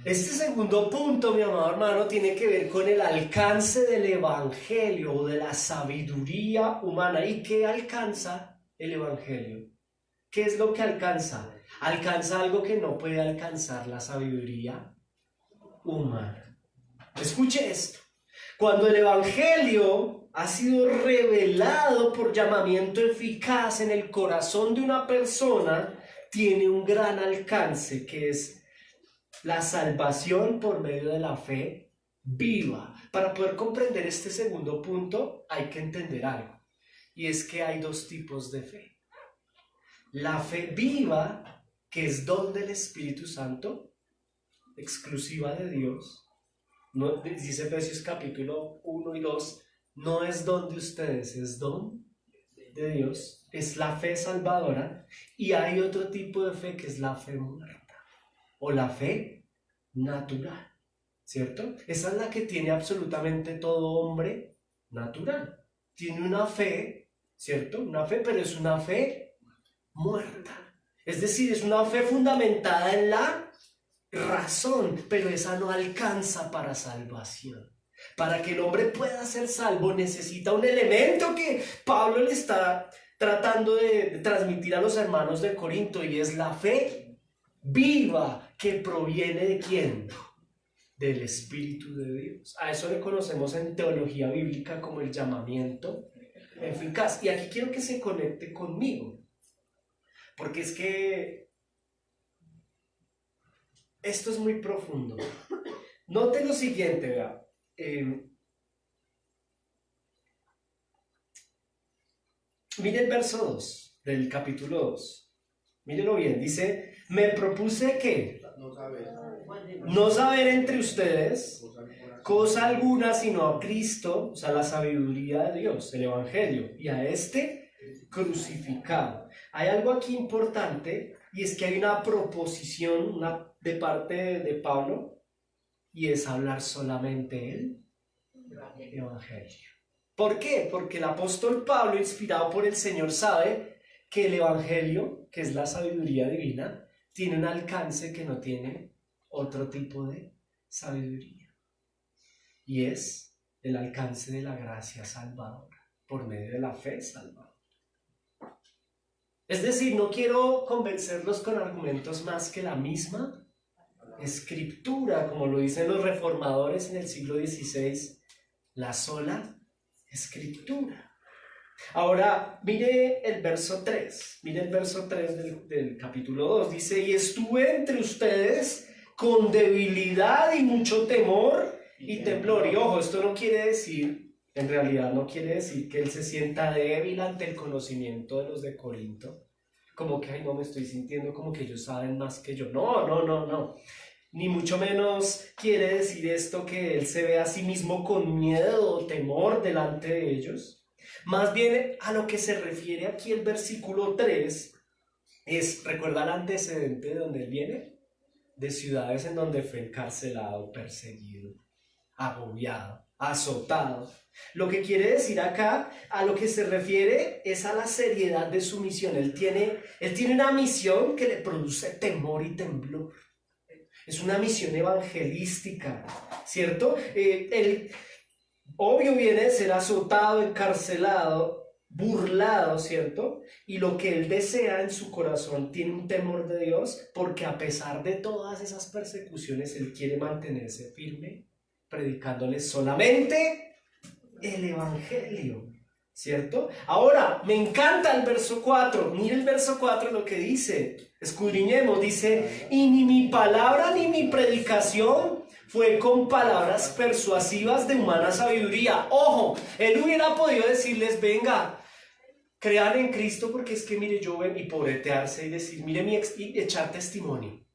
Este segundo punto, mi amado hermano, tiene que ver con el alcance del evangelio o de la sabiduría humana. ¿Y qué alcanza el evangelio? ¿Qué es lo que alcanza? Alcanza algo que no puede alcanzar la sabiduría humana. Escuche esto. Cuando el evangelio ha sido revelado por llamamiento eficaz en el corazón de una persona, tiene un gran alcance, que es la salvación por medio de la fe viva. Para poder comprender este segundo punto hay que entender algo, y es que hay dos tipos de fe. La fe viva, que es don del Espíritu Santo, exclusiva de Dios. No, dice Efesios capítulo 1 y 2, no es don de ustedes, es don de Dios. Es la fe salvadora. Y hay otro tipo de fe que es la fe muerta, o la fe natural, ¿cierto? Esa es la que tiene absolutamente todo hombre natural. Tiene una fe, ¿cierto? Una fe, pero es una fe muerta. Es decir, es una fe fundamentada en la razón, pero esa no alcanza para salvación. Para que el hombre pueda ser salvo necesita un elemento que Pablo le está tratando de transmitir a los hermanos de Corinto, y es la fe viva, que proviene ¿de quién? Del Espíritu de Dios. A eso le conocemos en teología bíblica como el llamamiento eficaz. Y aquí quiero que se conecte conmigo, porque es que esto es muy profundo. Note lo siguiente, vea. Mire el verso 2 del capítulo 2. Mírelo bien, dice, me propuse que no saber entre ustedes cosa alguna sino a Cristo, o sea, la sabiduría de Dios, el Evangelio, y a este crucificado. Hay algo aquí importante, y es que hay una proposición de parte de Pablo, y es hablar solamente el Evangelio. ¿Por qué? Porque el apóstol Pablo, inspirado por el Señor, sabe que el Evangelio, que es la sabiduría divina, tiene un alcance que no tiene otro tipo de sabiduría. Y es el alcance de la gracia salvadora, por medio de la fe salvadora. Es decir, no quiero convencerlos con argumentos más que la misma Escritura, como lo dicen los reformadores en el siglo XVI, la sola Escritura. Ahora, mire el verso 3, del capítulo 2, dice, y estuve entre ustedes con debilidad y mucho temor y temblor. Y ojo, esto no quiere decir, en realidad no quiere decir que él se sienta débil ante el conocimiento de los de Corinto, como que, ay, no, me estoy sintiendo como que ellos saben más que yo. No. Ni mucho menos quiere decir esto que él se ve a sí mismo con miedo o temor delante de ellos. Más bien a lo que se refiere aquí el versículo 3 es, ¿recuerda el antecedente de donde él viene? De ciudades en donde fue encarcelado, perseguido, agobiado, azotado. Lo que quiere decir acá, a lo que se refiere es a la seriedad de su misión. Él tiene una misión que le produce temor y temblor. Es una misión evangelística, ¿cierto? Él, obvio, viene de ser azotado, encarcelado, burlado, ¿cierto? Y lo que él desea en su corazón tiene un temor de Dios, porque a pesar de todas esas persecuciones, él quiere mantenerse firme, predicándoles solamente el Evangelio, ¿cierto? Ahora, me encanta el verso 4. Mire el verso 4 lo que dice. Escudriñemos, dice, y ni mi palabra ni mi predicación fue con palabras persuasivas de humana sabiduría. Ojo, él hubiera podido decirles, venga, crean en Cristo porque es que mire, yo ven, y pobretearse y decir, mire, y echar testimonio.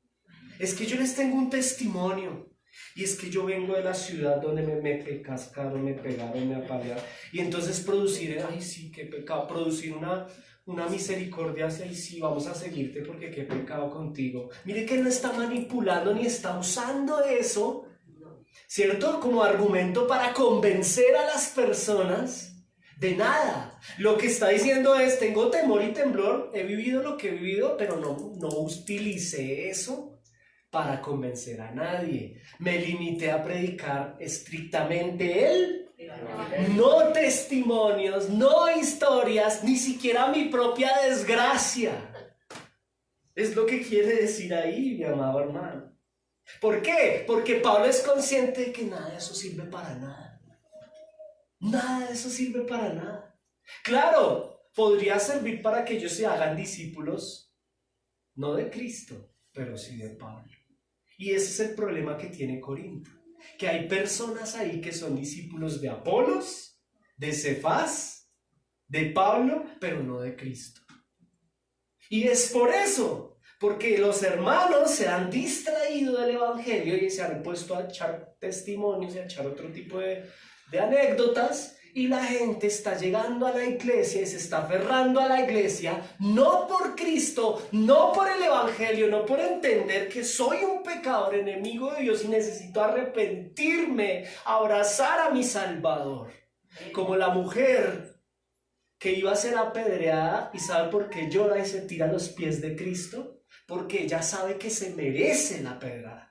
Es que yo les tengo un testimonio. Y es que yo vengo de la ciudad donde me cascaron, me pegaron, me apalearon. Y entonces producir, ay sí, qué pecado, producir una misericordia hacia, ay sí, vamos a seguirte porque qué pecado contigo. Mire que no está manipulando ni está usando eso, ¿cierto? Como argumento para convencer a las personas de nada. Lo que está diciendo es, tengo temor y temblor, he vivido lo que he vivido, pero no utilicé eso para convencer a nadie. Me limité a predicar estrictamente él. No testimonios, no historias, ni siquiera mi propia desgracia. Es lo que quiere decir ahí, mi amado hermano. ¿Por qué? Porque Pablo es consciente de que nada de eso sirve para nada. Nada de eso sirve para nada. Claro, podría servir para que ellos se hagan discípulos, no de Cristo, pero sí de Pablo. Y ese es el problema que tiene Corinto, que hay personas ahí que son discípulos de Apolos, de Cefás, de Pablo, pero no de Cristo. Y es por eso, porque los hermanos se han distraído del Evangelio y se han puesto a echar testimonios y a echar otro tipo de anécdotas, y la gente está llegando a la iglesia y se está aferrando a la iglesia, no por Cristo, no por el Evangelio, no por entender que soy un pecador enemigo de Dios y necesito arrepentirme, abrazar a mi Salvador. Como la mujer que iba a ser apedreada, y ¿sabe por qué llora y se tira a los pies de Cristo? Porque ella sabe que se merece la pedrada.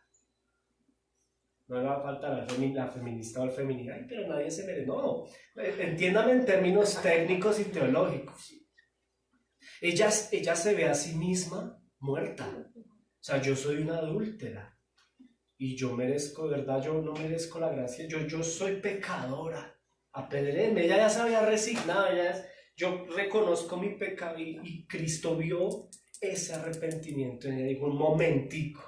No le va a faltar la feminista o el femenino, ay, pero nadie se merece. No, entiéndame en términos técnicos y teológicos. Ella se ve a sí misma muerta. O sea, yo soy una adúltera y yo merezco, ¿verdad? Yo no merezco la gracia. Yo soy pecadora. Apedréenme. Ella ya se había resignado. Yo reconozco mi pecado y Cristo vio ese arrepentimiento en ella. Dijo, un momentico.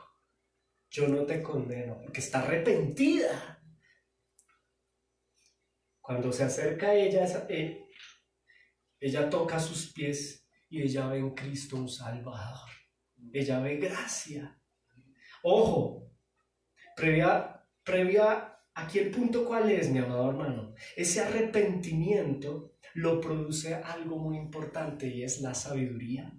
yo no te condeno, porque está arrepentida. Cuando se acerca a ella, ella toca sus pies y ella ve en Cristo un Salvador. Ella ve gracia. Ojo, previa, aquí el punto cuál es, mi amado hermano. Ese arrepentimiento lo produce algo muy importante y es la sabiduría,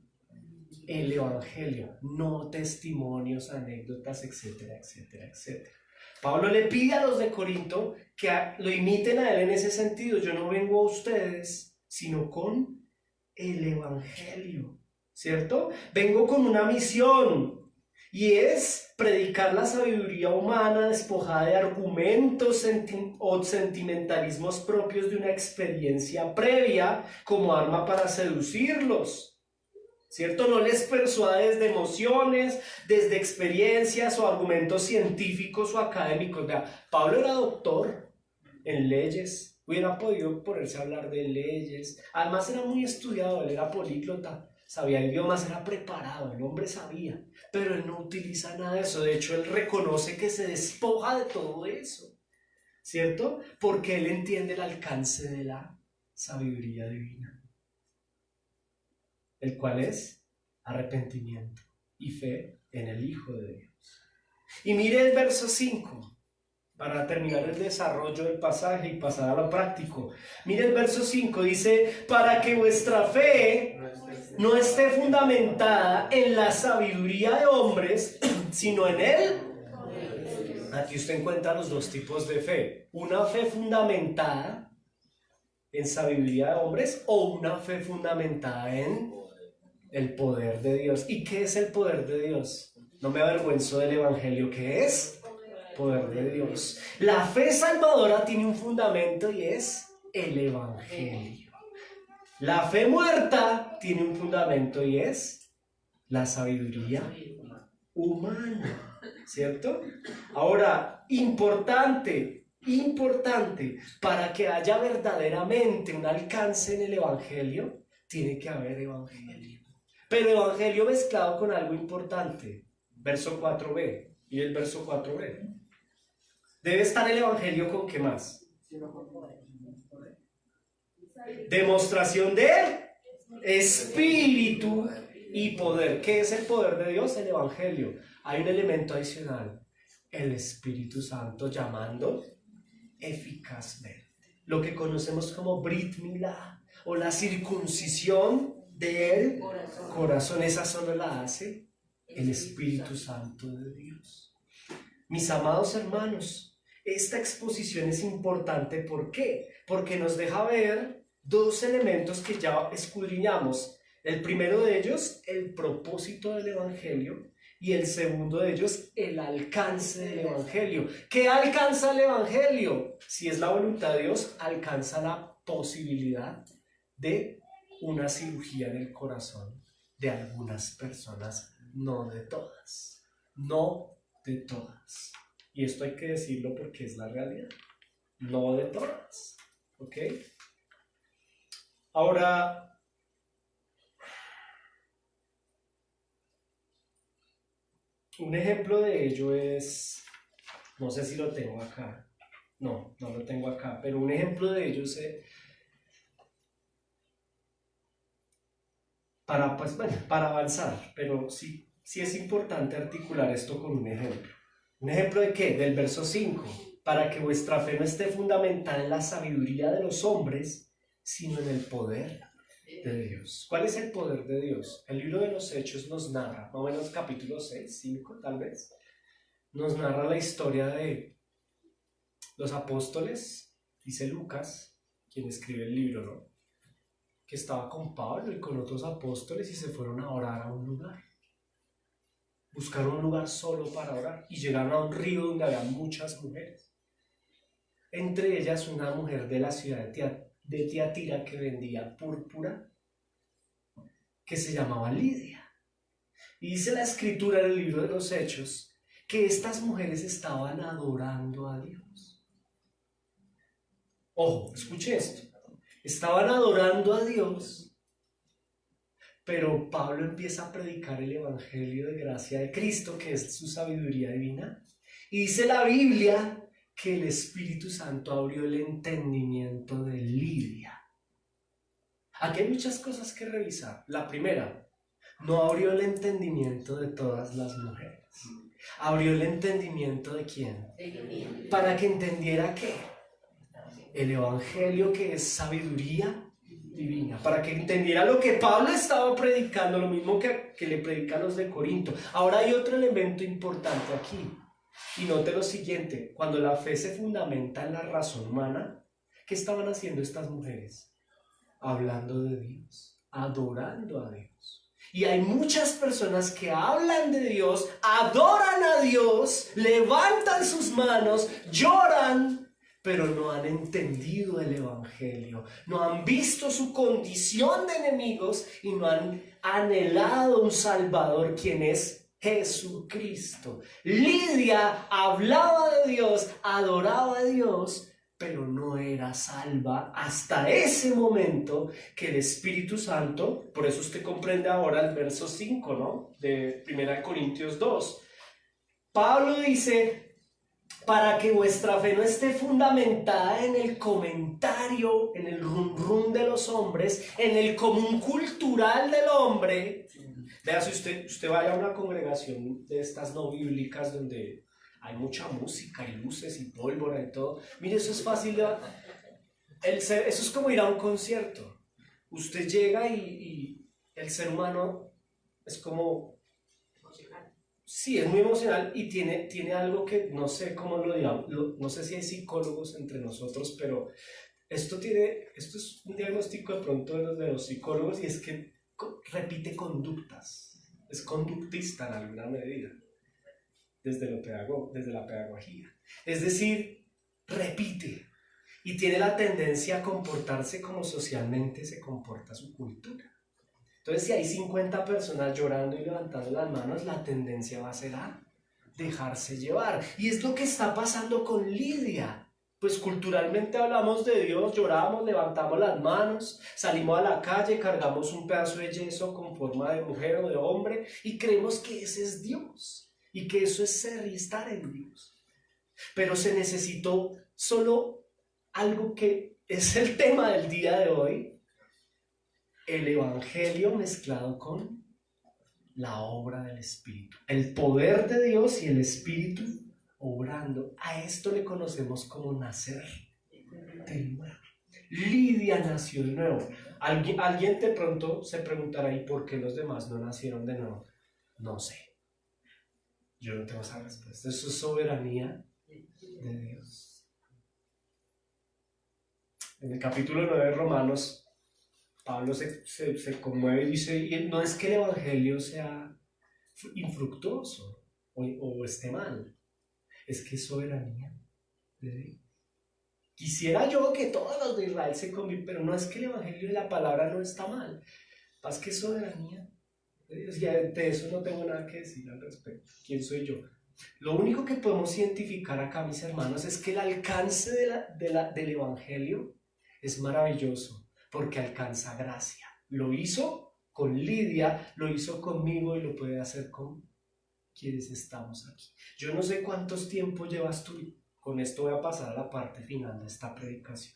el evangelio, no testimonios, anécdotas, etcétera, etcétera, etcétera. Pablo le pide a los de Corinto que lo imiten a él en ese sentido. Yo no vengo a ustedes, sino con el evangelio, ¿cierto? Vengo con una misión y es predicar la sabiduría humana despojada de argumentos o sentimentalismos propios de una experiencia previa como arma para seducirlos. ¿Cierto? No les persuade desde emociones, desde experiencias o argumentos científicos o académicos. Vea, Pablo era doctor en leyes, hubiera podido ponerse a hablar de leyes. Además era muy estudiado, él era políglota, sabía idiomas, era preparado, el hombre sabía, pero él no utiliza nada de eso. De hecho, él reconoce que se despoja de todo eso, ¿cierto? Porque él entiende el alcance de la sabiduría divina, el cual es arrepentimiento y fe en el Hijo de Dios. Y mire el verso 5, para terminar el desarrollo del pasaje y pasar a lo práctico. Mire el verso 5, dice, para que vuestra fe no esté fundamentada en la sabiduría de hombres, sino en él. Aquí usted encuentra los dos tipos de fe. Una fe fundamentada en sabiduría de hombres o una fe fundamentada en el poder de Dios. ¿Y qué es el poder de Dios? No me avergüenzo del evangelio. ¿Qué es? Poder de Dios. La fe salvadora tiene un fundamento y es el evangelio. La fe muerta tiene un fundamento y es la sabiduría humana, ¿cierto? Ahora, importante, para que haya verdaderamente un alcance en el evangelio, tiene que haber evangelio. Pero evangelio mezclado con algo importante. Verso 4b. Y el verso 4b. Debe estar el evangelio con ¿qué más? Demostración de espíritu y poder. ¿Qué es el poder de Dios? El evangelio. Hay un elemento adicional. El Espíritu Santo llamando eficazmente. Lo que conocemos como Brit Milá o la circuncisión del corazón. Esa solo la hace el Espíritu Santo de Dios. Mis amados hermanos, esta exposición es importante. ¿Por qué? Porque nos deja ver dos elementos que ya escudriñamos. El primero de ellos, el propósito del evangelio, y el segundo de ellos, el alcance del evangelio. ¿Qué alcanza el evangelio? Si es la voluntad de Dios, alcanza la posibilidad de una cirugía en el corazón de algunas personas, no de todas. No de todas. Y esto hay que decirlo porque es la realidad. No de todas. ¿Ok? Ahora, un ejemplo de ello es, no sé si lo tengo acá. No lo tengo acá, pero un ejemplo de ello es para avanzar, pero sí es importante articular esto con un ejemplo. ¿Un ejemplo de qué? Del verso 5. Para que vuestra fe no esté fundamentada en la sabiduría de los hombres, sino en el poder de Dios. ¿Cuál es el poder de Dios? El libro de los Hechos nos narra, más o menos capítulo 6, 5 tal vez, nos narra la historia de los apóstoles, dice Lucas, quien escribe el libro, ¿no? Que estaba con Pablo y con otros apóstoles y se fueron a orar a un lugar. Buscaron un lugar solo para orar y llegaron a un río donde había muchas mujeres. Entre ellas una mujer de la ciudad de Tiatira que vendía púrpura, que se llamaba Lidia. Y dice la escritura en el libro de los Hechos que estas mujeres estaban adorando a Dios. Ojo, escuche esto. Estaban adorando a Dios, pero Pablo empieza a predicar el evangelio de gracia de Cristo, que es su sabiduría divina. Y dice la Biblia que el Espíritu Santo abrió el entendimiento de Lidia. Aquí hay muchas cosas que revisar. La primera, no abrió el entendimiento de todas las mujeres. Abrió el entendimiento de quién. Para que entendiera qué. El evangelio, que es sabiduría divina. Para que entendiera lo que Pablo estaba predicando, lo mismo que le predican los de Corinto. Ahora hay otro elemento importante aquí. Y note lo siguiente, cuando la fe se fundamenta en la razón humana, ¿qué estaban haciendo estas mujeres? Hablando de Dios, adorando a Dios. Y hay muchas personas que hablan de Dios, adoran a Dios, levantan sus manos, lloran, pero no han entendido el evangelio, no han visto su condición de enemigos y no han anhelado un Salvador, quien es Jesucristo. Lidia hablaba de Dios, adoraba a Dios, pero no era salva hasta ese momento que el Espíritu Santo, por eso usted comprende ahora el verso 5, ¿no? De 1 Corintios 2. Pablo dice, para que vuestra fe no esté fundamentada en el comentario, en el rum rum de los hombres, en el común cultural del hombre. Vea, si usted vaya a una congregación de estas no bíblicas donde hay mucha música y luces y pólvora y todo, mire, eso es fácil eso es como ir a un concierto. Usted llega y el ser humano es como, sí, es muy emocional y tiene algo que no sé cómo lo digamos, no sé si hay psicólogos entre nosotros, pero esto es un diagnóstico de pronto de los psicólogos, y es que repite conductas, es conductista en alguna medida, desde la pedagogía. Es decir, repite y tiene la tendencia a comportarse como socialmente se comporta su cultura. Entonces, si hay 50 personas llorando y levantando las manos, la tendencia va a ser a dejarse llevar. Y es lo que está pasando con Lidia. Pues culturalmente hablamos de Dios, lloramos, levantamos las manos, salimos a la calle, cargamos un pedazo de yeso con forma de mujer o de hombre y creemos que ese es Dios y que eso es ser y estar en Dios. Pero se necesitó solo algo que es el tema del día de hoy, el evangelio mezclado con la obra del Espíritu, el poder de Dios y el Espíritu obrando. A esto le conocemos como nacer de nuevo. Lidia nació de nuevo. Alguien de pronto se preguntará, ¿y por qué los demás no nacieron de nuevo? No sé. Yo no tengo esa respuesta. Eso es soberanía de Dios. En el capítulo 9 de Romanos, Pablo se conmueve y dice, y no es que el evangelio sea infructuoso o esté mal, es que es soberanía de Dios. Quisiera yo que todos los de Israel se conviertan, pero no es que el evangelio de la palabra no está mal, más que soberanía de Dios. Y de eso no tengo nada que decir al respecto. ¿Quién soy yo? Lo único que podemos identificar acá, mis hermanos, es que el alcance del evangelio es maravilloso, porque alcanza gracia. Lo hizo con Lidia, lo hizo conmigo y lo puede hacer con quienes estamos aquí. Yo no sé cuántos tiempos llevas tú. Con esto voy a pasar a la parte final de esta predicación.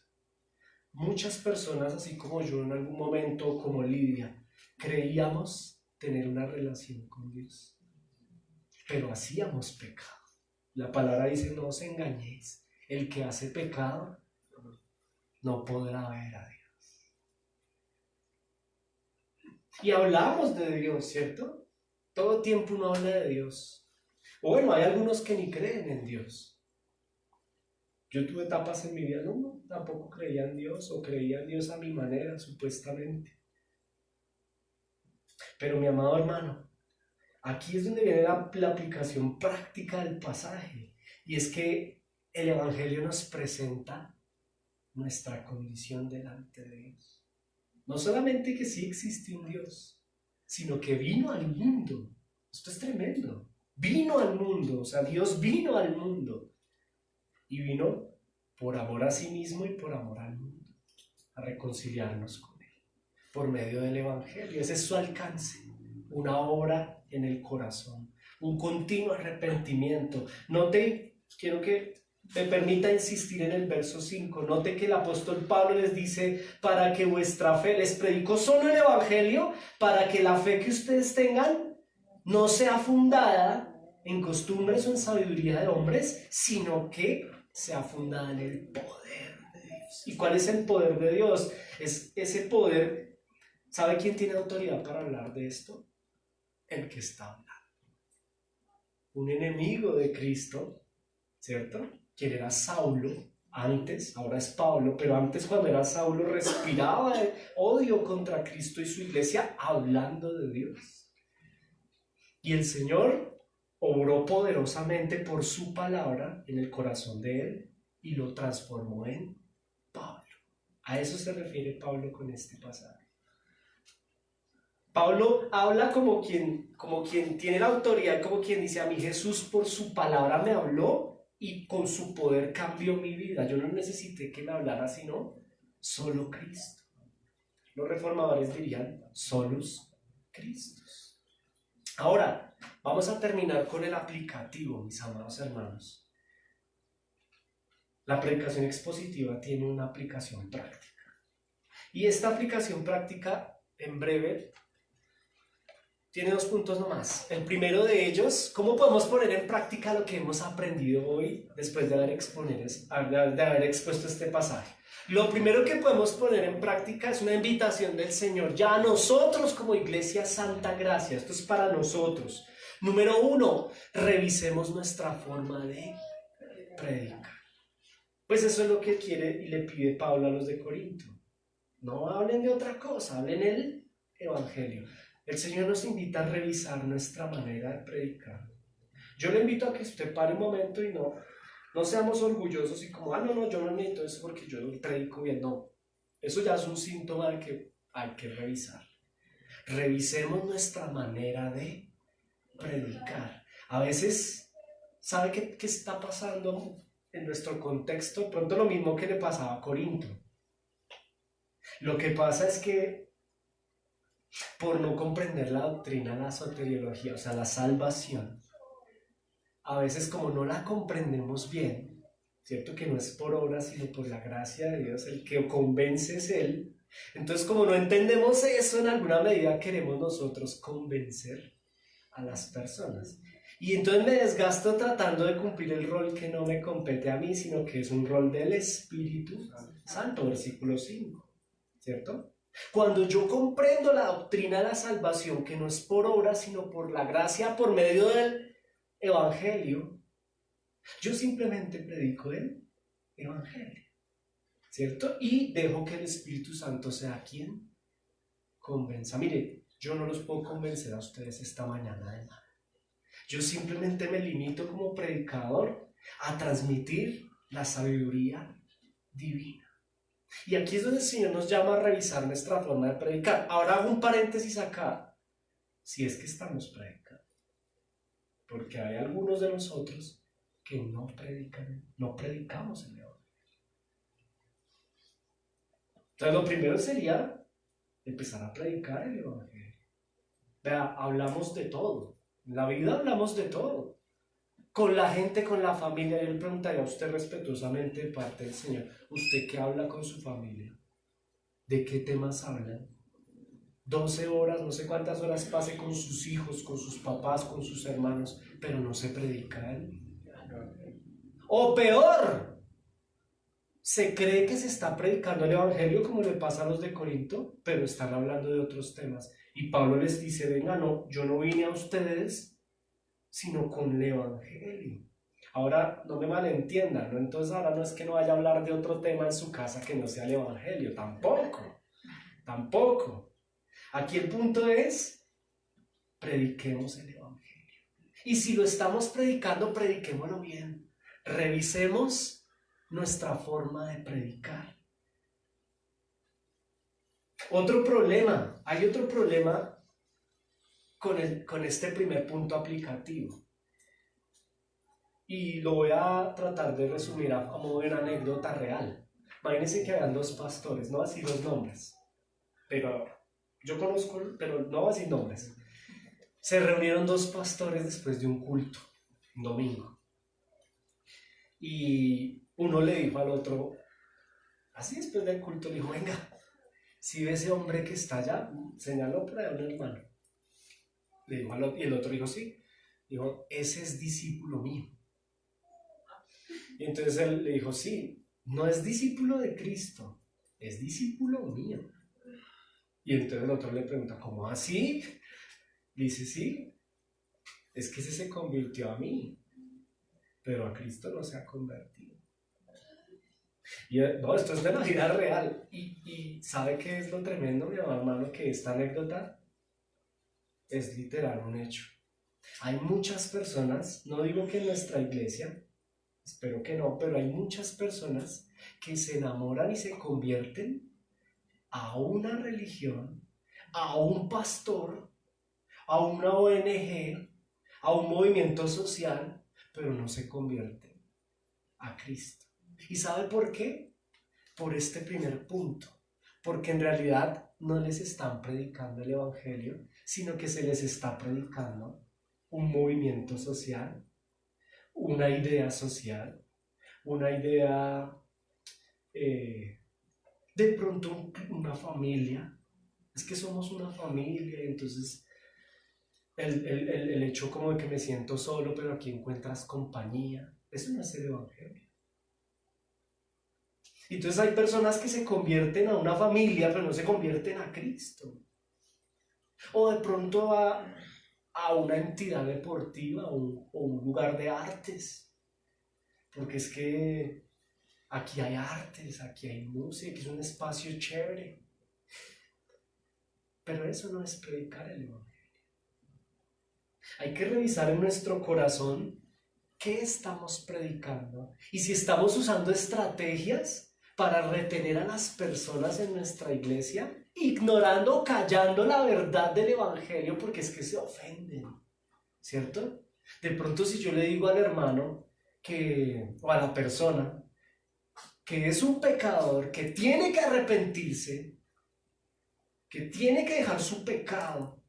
Muchas personas, así como yo en algún momento, como Lidia, creíamos tener una relación con Dios, pero hacíamos pecado. La palabra dice, no os engañéis, el que hace pecado no podrá ver a Dios. Y hablamos de Dios, ¿cierto? Todo tiempo uno habla de Dios. O bueno, hay algunos que ni creen en Dios. Yo tuve etapas en mi vida, no, tampoco creía en Dios, o creía en Dios a mi manera, supuestamente. Pero mi amado hermano, aquí es donde viene la aplicación práctica del pasaje, y es que el evangelio nos presenta nuestra condición delante de Dios. No solamente que sí existe un Dios, sino que vino al mundo. Esto es tremendo. Vino al mundo, o sea, Dios vino al mundo. Y vino por amor a sí mismo y por amor al mundo, a reconciliarnos con Él. por medio del Evangelio. Ese es su alcance, una obra en el corazón, un continuo arrepentimiento. Quiero que me permita insistir en el verso 5. Note que el apóstol Pablo les dice, para que vuestra fe, les predicó solo el Evangelio, para que la fe que ustedes tengan no sea fundada en costumbres o en sabiduría de hombres, sino que sea fundada en el poder de Dios. ¿Y cuál es el poder de Dios? Es ese poder. ¿Sabe quién tiene autoridad para hablar de esto? El que está hablando. Un enemigo de Cristo, ¿cierto? Quien era Saulo antes, ahora es Pablo, pero antes, cuando era Saulo, respiraba el odio contra Cristo y su iglesia, hablando de Dios. Y el Señor obró poderosamente por su palabra en el corazón de él y lo transformó en Pablo. A eso se refiere Pablo con este pasaje. Pablo habla como quien tiene la autoridad, como quien dice: a mí Jesús por su palabra me habló y con su poder cambió mi vida. Yo no necesité que me hablara sino solo Cristo. Los reformadores dirían solos Cristos. Ahora, vamos a terminar con el aplicativo, mis amados hermanos. La predicación expositiva tiene una aplicación práctica. Y esta aplicación práctica, en breve, tiene 2 puntos nomás. El primero de ellos, ¿cómo podemos poner en práctica lo que hemos aprendido hoy después de haber expuesto este pasaje? Lo primero que podemos poner en práctica es una invitación del Señor, ya a nosotros como Iglesia Santa Gracia. Esto es para nosotros. Número 1, revisemos nuestra forma de predicar. Pues eso es lo que quiere y le pide Pablo a los de Corinto. No hablen de otra cosa, hablen el Evangelio. El Señor nos invita a revisar nuestra manera de predicar. Yo le invito a que usted pare un momento y no seamos orgullosos y como, no, yo no necesito eso porque yo predico bien. No, eso ya es un síntoma de que hay que revisar. Revisemos nuestra manera de predicar. A veces, ¿sabe qué está pasando en nuestro contexto? Pronto lo mismo que le pasaba a Corinto. Lo que pasa es que por no comprender la doctrina, la soteriología, o sea, la salvación, a veces como no la comprendemos bien, ¿cierto? Que no es por obra, sino por la gracia de Dios, el que convence es Él. Entonces, como no entendemos eso, en alguna medida queremos nosotros convencer a las personas. Y entonces me desgasto tratando de cumplir el rol que no me compete a mí, sino que es un rol del Espíritu Santo, versículo 5, ¿cierto? Cuando yo comprendo la doctrina de la salvación, que no es por obra, sino por la gracia, por medio del Evangelio, yo simplemente predico el Evangelio, ¿cierto? Y dejo que el Espíritu Santo sea quien convenza. Mire, yo no los puedo convencer a ustedes esta mañana de nada. Yo simplemente me limito como predicador a transmitir la sabiduría divina. Y aquí es donde el Señor nos llama a revisar nuestra forma de predicar. Ahora hago un paréntesis acá, si es que estamos predicando. Porque hay algunos de nosotros que no predicamos el Evangelio. Entonces lo primero sería empezar a predicar el Evangelio. Vea, hablamos de todo. En la vida hablamos de todo. Con la gente, con la familia. Yo le preguntaría a usted respetuosamente de parte del Señor, ¿usted qué habla con su familia? ¿De qué temas hablan? 12 horas, no sé cuántas horas pase con sus hijos, con sus papás, con sus hermanos, pero no se predica él. O peor, se cree que se está predicando el Evangelio como le pasa a los de Corinto, pero están hablando de otros temas. Y Pablo les dice, venga, no, yo no vine a ustedes, sino con el Evangelio. Ahora, no me malentiendan, ¿no? Entonces ahora no es que no vaya a hablar de otro tema en su casa que no sea el Evangelio, tampoco. Aquí el punto es, prediquemos el Evangelio. Y si lo estamos predicando, prediquémoslo bien. Revisemos nuestra forma de predicar. Hay otro problema con este primer punto aplicativo. Y lo voy a tratar de resumir a modo de una anécdota real. Imagínense que habían 2 pastores, no así los nombres, pero yo conozco, pero no voy a decir nombres. Se reunieron dos pastores después de un culto, un domingo. Y uno le dijo al otro, así después del culto, le dijo, venga, si ve ese hombre que está allá, señaló por ahí a un hermano. Le dijo al otro, y el otro dijo, sí. Dijo, ese es discípulo mío. Y entonces él le dijo, sí, no es discípulo de Cristo, es discípulo mío. Y entonces el otro le pregunta, ¿cómo así? Dice, sí, es que ese se convirtió a mí, pero a Cristo no se ha convertido. Y no, esto es de la vida real. Y ¿sabe qué es lo tremendo, mi hermano? Que esta anécdota es literal un hecho. Hay muchas personas, no digo que en nuestra iglesia, espero que no, pero hay muchas personas que se enamoran y se convierten a una religión, a un pastor, a una ONG, a un movimiento social, pero no se convierten a Cristo. ¿Y sabe por qué? Por este primer punto. Porque en realidad no les están predicando el evangelio, sino que se les está predicando un movimiento social, una idea social, una idea, de pronto una familia. Es que somos una familia, y entonces el hecho como de que me siento solo, pero aquí encuentras compañía, eso no es el evangelio. Entonces hay personas que se convierten a una familia, pero no se convierten a Cristo. O de pronto a una entidad deportiva o un lugar de artes. Porque es que aquí hay artes, aquí hay música, es un espacio chévere. Pero eso no es predicar el evangelio. Hay que revisar en nuestro corazón qué estamos predicando y si estamos usando estrategias para retener a las personas en nuestra iglesia, ignorando o callando la verdad del evangelio porque es que se ofenden, ¿cierto? De pronto si yo le digo al hermano o a la persona que es un pecador, que tiene que arrepentirse, que tiene que dejar su pecado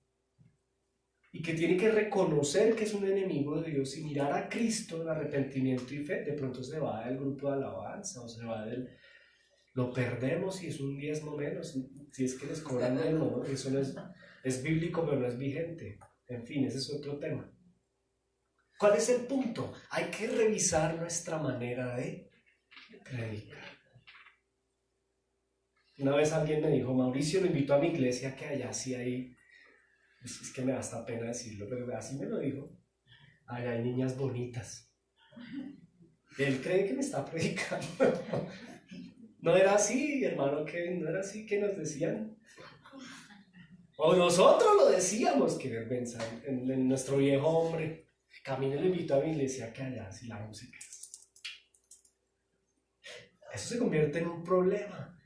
y que tiene que reconocer que es un enemigo de Dios y mirar a Cristo en arrepentimiento y fe, de pronto se va del grupo de alabanza o se va lo perdemos y es un diezmo menos, si es que les cobran menos, ¿no? Eso no es bíblico, pero no es vigente. En fin, ese es otro tema. ¿Cuál es el punto? Hay que revisar nuestra manera de predicar. Una vez alguien me dijo, Mauricio, lo invito a mi iglesia, que allá sí hay, es que me da hasta pena decirlo, pero así me lo dijo, allá hay niñas bonitas. Él cree que me está predicando. No era así, hermano, que no era así que nos decían. O nosotros lo decíamos, qué vergüenza, en nuestro viejo hombre. Camino lo invito a mi iglesia, que allá sí la música. Eso se convierte en un problema.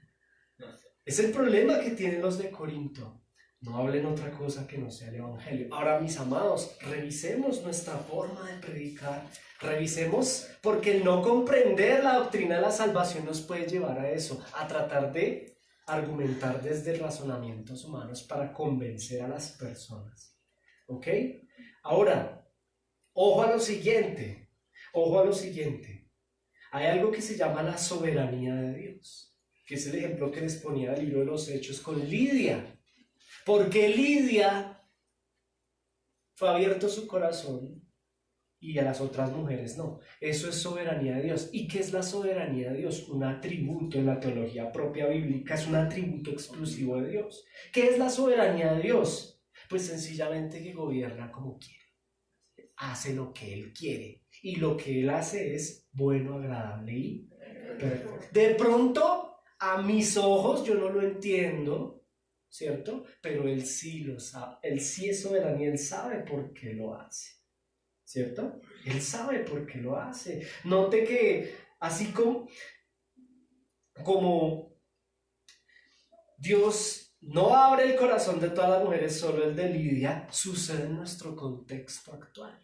Es el problema que tienen los de Corinto. No hablen otra cosa que no sea el evangelio. Ahora, mis amados, revisemos nuestra forma de predicar. Revisemos, porque el no comprender la doctrina de la salvación nos puede llevar a eso, a tratar de argumentar desde razonamientos humanos para convencer a las personas. ¿Ok? Ahora, ojo a lo siguiente. Ojo a lo siguiente. Hay algo que se llama la soberanía de Dios, que es el ejemplo que les ponía del libro de los Hechos con Lidia. Porque Lidia fue abierto su corazón y a las otras mujeres no. Eso es soberanía de Dios. ¿Y qué es la soberanía de Dios? Un atributo en la teología propia bíblica, es un atributo exclusivo de Dios. ¿Qué es la soberanía de Dios? Pues sencillamente que gobierna como quiere. Hace lo que Él quiere. Y lo que Él hace es bueno, agradable y perfecto. De pronto, a mis ojos yo no lo entiendo, ¿cierto? Pero Él sí lo sabe, Él sí es soberano y Él sabe por qué lo hace, ¿cierto? Él sabe por qué lo hace. Note que así como Dios no abre el corazón de todas las mujeres, solo el de Lidia, sucede en nuestro contexto actual.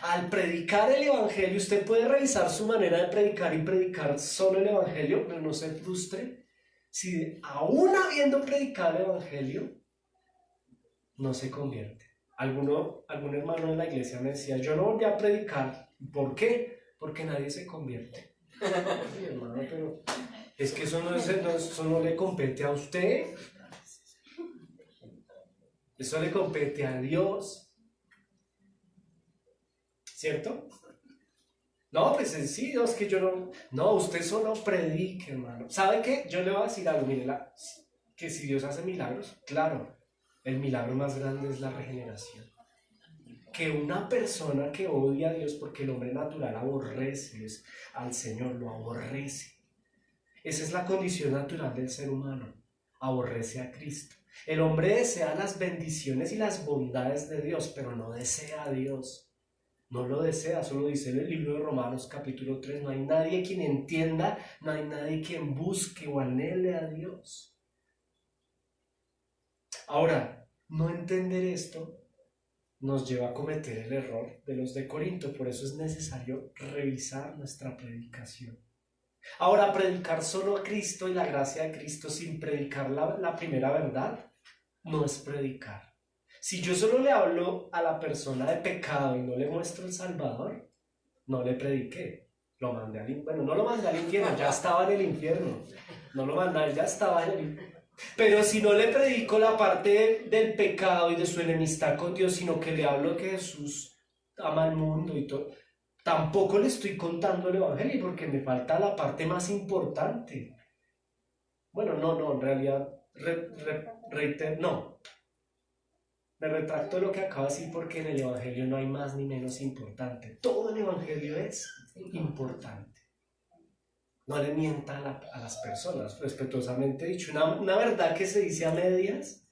Al predicar el evangelio, usted puede revisar su manera de predicar y predicar solo el evangelio, pero no se frustre si aún habiendo predicado el evangelio, no se convierte. Algún hermano de la iglesia me decía, yo no volví a predicar. ¿Por qué? Porque nadie se convierte. Sí, hermano, pero es que eso no le compete a usted. Eso le compete a Dios. ¿Cierto? No, pues sí, Dios, que yo no... No, usted solo predique, hermano. ¿Sabe qué? Yo le voy a decir algo, mire, que si Dios hace milagros, claro, el milagro más grande es la regeneración. Que una persona que odia a Dios, porque el hombre natural aborrece al Señor, lo aborrece. Esa es la condición natural del ser humano, aborrece a Cristo. El hombre desea las bendiciones y las bondades de Dios, pero no desea a Dios. No lo desea, solo dice en el libro de Romanos capítulo 3, no hay nadie quien entienda, no hay nadie quien busque o anhele a Dios. Ahora, no entender esto nos lleva a cometer el error de los de Corinto, por eso es necesario revisar nuestra predicación. Ahora, predicar solo a Cristo y la gracia de Cristo sin predicar la primera verdad, no es predicar. Si yo solo le hablo a la persona de pecado y no le muestro el Salvador, no le prediqué. Lo mandé al infierno. Bueno, no lo mandé al infierno, ya estaba en el infierno. No lo mandé, ya estaba en el infierno. Pero si no le predico la parte del pecado y de su enemistad con Dios, sino que le hablo que Jesús ama al mundo y todo, tampoco le estoy contando el evangelio porque me falta la parte más importante. Bueno, no, en realidad, no. Me retracto de lo que acabo de decir porque en el evangelio no hay más ni menos importante. Todo el evangelio es importante. No le mientan a las personas, respetuosamente dicho. Una verdad que se dice a medias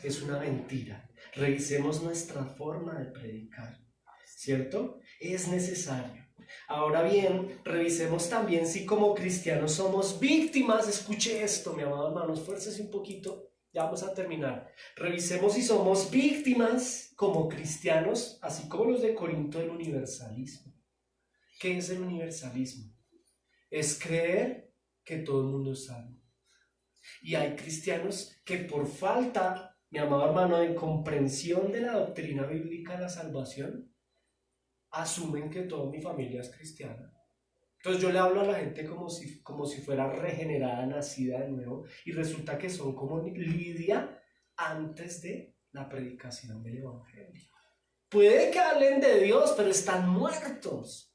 es una mentira. Revisemos nuestra forma de predicar, ¿cierto? Es necesario. Ahora bien, revisemos también si como cristianos somos víctimas. Escuche esto, mi amado hermano, esfuércese un poquito, ya vamos a terminar. Revisemos si somos víctimas como cristianos, así como los de Corinto, del universalismo. ¿Qué es el universalismo? Es creer que todo el mundo es salvo. Y hay cristianos que por falta, mi amado hermano, de comprensión de la doctrina bíblica de la salvación, asumen que toda mi familia es cristiana. Entonces yo le hablo a la gente como si fuera regenerada, nacida de nuevo, y resulta que son como Lidia antes de la predicación del evangelio. Puede que hablen de Dios, pero están muertos.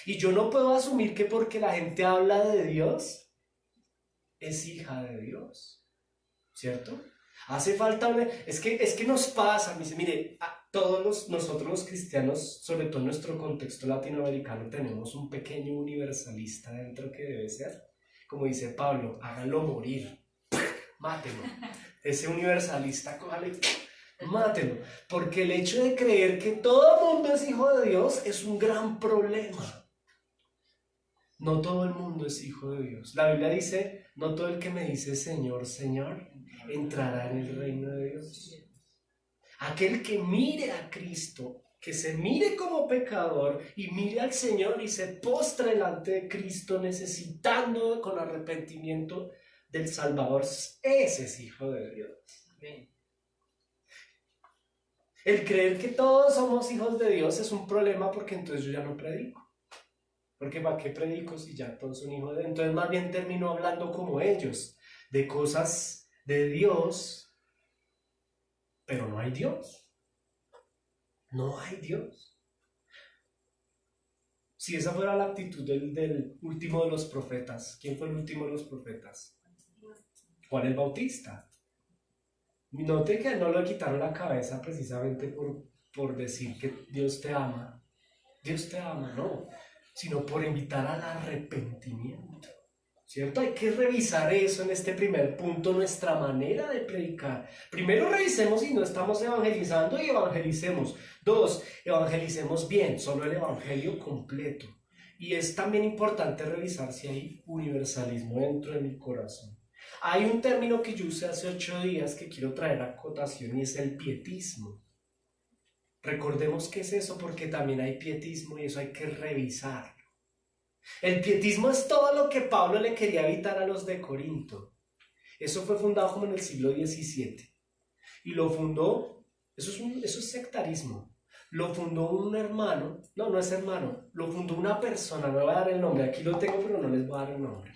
Y yo no puedo asumir que porque la gente habla de Dios, es hija de Dios, ¿cierto? Hace falta es que nos pasa, mire, a nosotros los cristianos, sobre todo en nuestro contexto latinoamericano, tenemos un pequeño universalista dentro que debe ser, como dice Pablo, háganlo morir, mátelo. Ese universalista, cójale, mátelo, porque el hecho de creer que todo el mundo es hijo de Dios es un gran problema. No todo el mundo es hijo de Dios. La Biblia dice, no todo el que me dice Señor, Señor, entrará en el reino de Dios. Aquel que mire a Cristo, que se mire como pecador y mire al Señor y se postre delante de Cristo necesitando con arrepentimiento del Salvador, ese es hijo de Dios. Amén. El creer que todos somos hijos de Dios es un problema porque entonces yo ya no predico. Porque ¿para qué predico si ya todos son hijos de Dios? Entonces más bien termino hablando como ellos, de cosas de Dios, pero no hay Dios. No hay Dios. Si esa fuera la actitud del último de los profetas, ¿quién fue el último de los profetas? Juan el Bautista. Note que no le quitaron la cabeza precisamente por decir que Dios te ama. Dios te ama, no, sino por invitar al arrepentimiento, ¿cierto? Hay que revisar eso en este primer punto, nuestra manera de predicar. Primero revisemos si no estamos evangelizando y evangelicemos. 2, evangelicemos bien, solo el evangelio completo. Y es también importante revisar si hay universalismo dentro de mi corazón. Hay un término que yo usé hace 8 días que quiero traer a acotación y es el pietismo. Recordemos qué es eso porque también hay pietismo y eso hay que revisarlo. El pietismo es todo lo que Pablo le quería evitar a los de Corinto. Eso fue fundado como en el siglo XVII y lo fundó Eso es sectarismo. Lo fundó un hermano, no es hermano, lo fundó una persona, no voy a dar el nombre, aquí lo tengo pero no les voy a dar el nombre,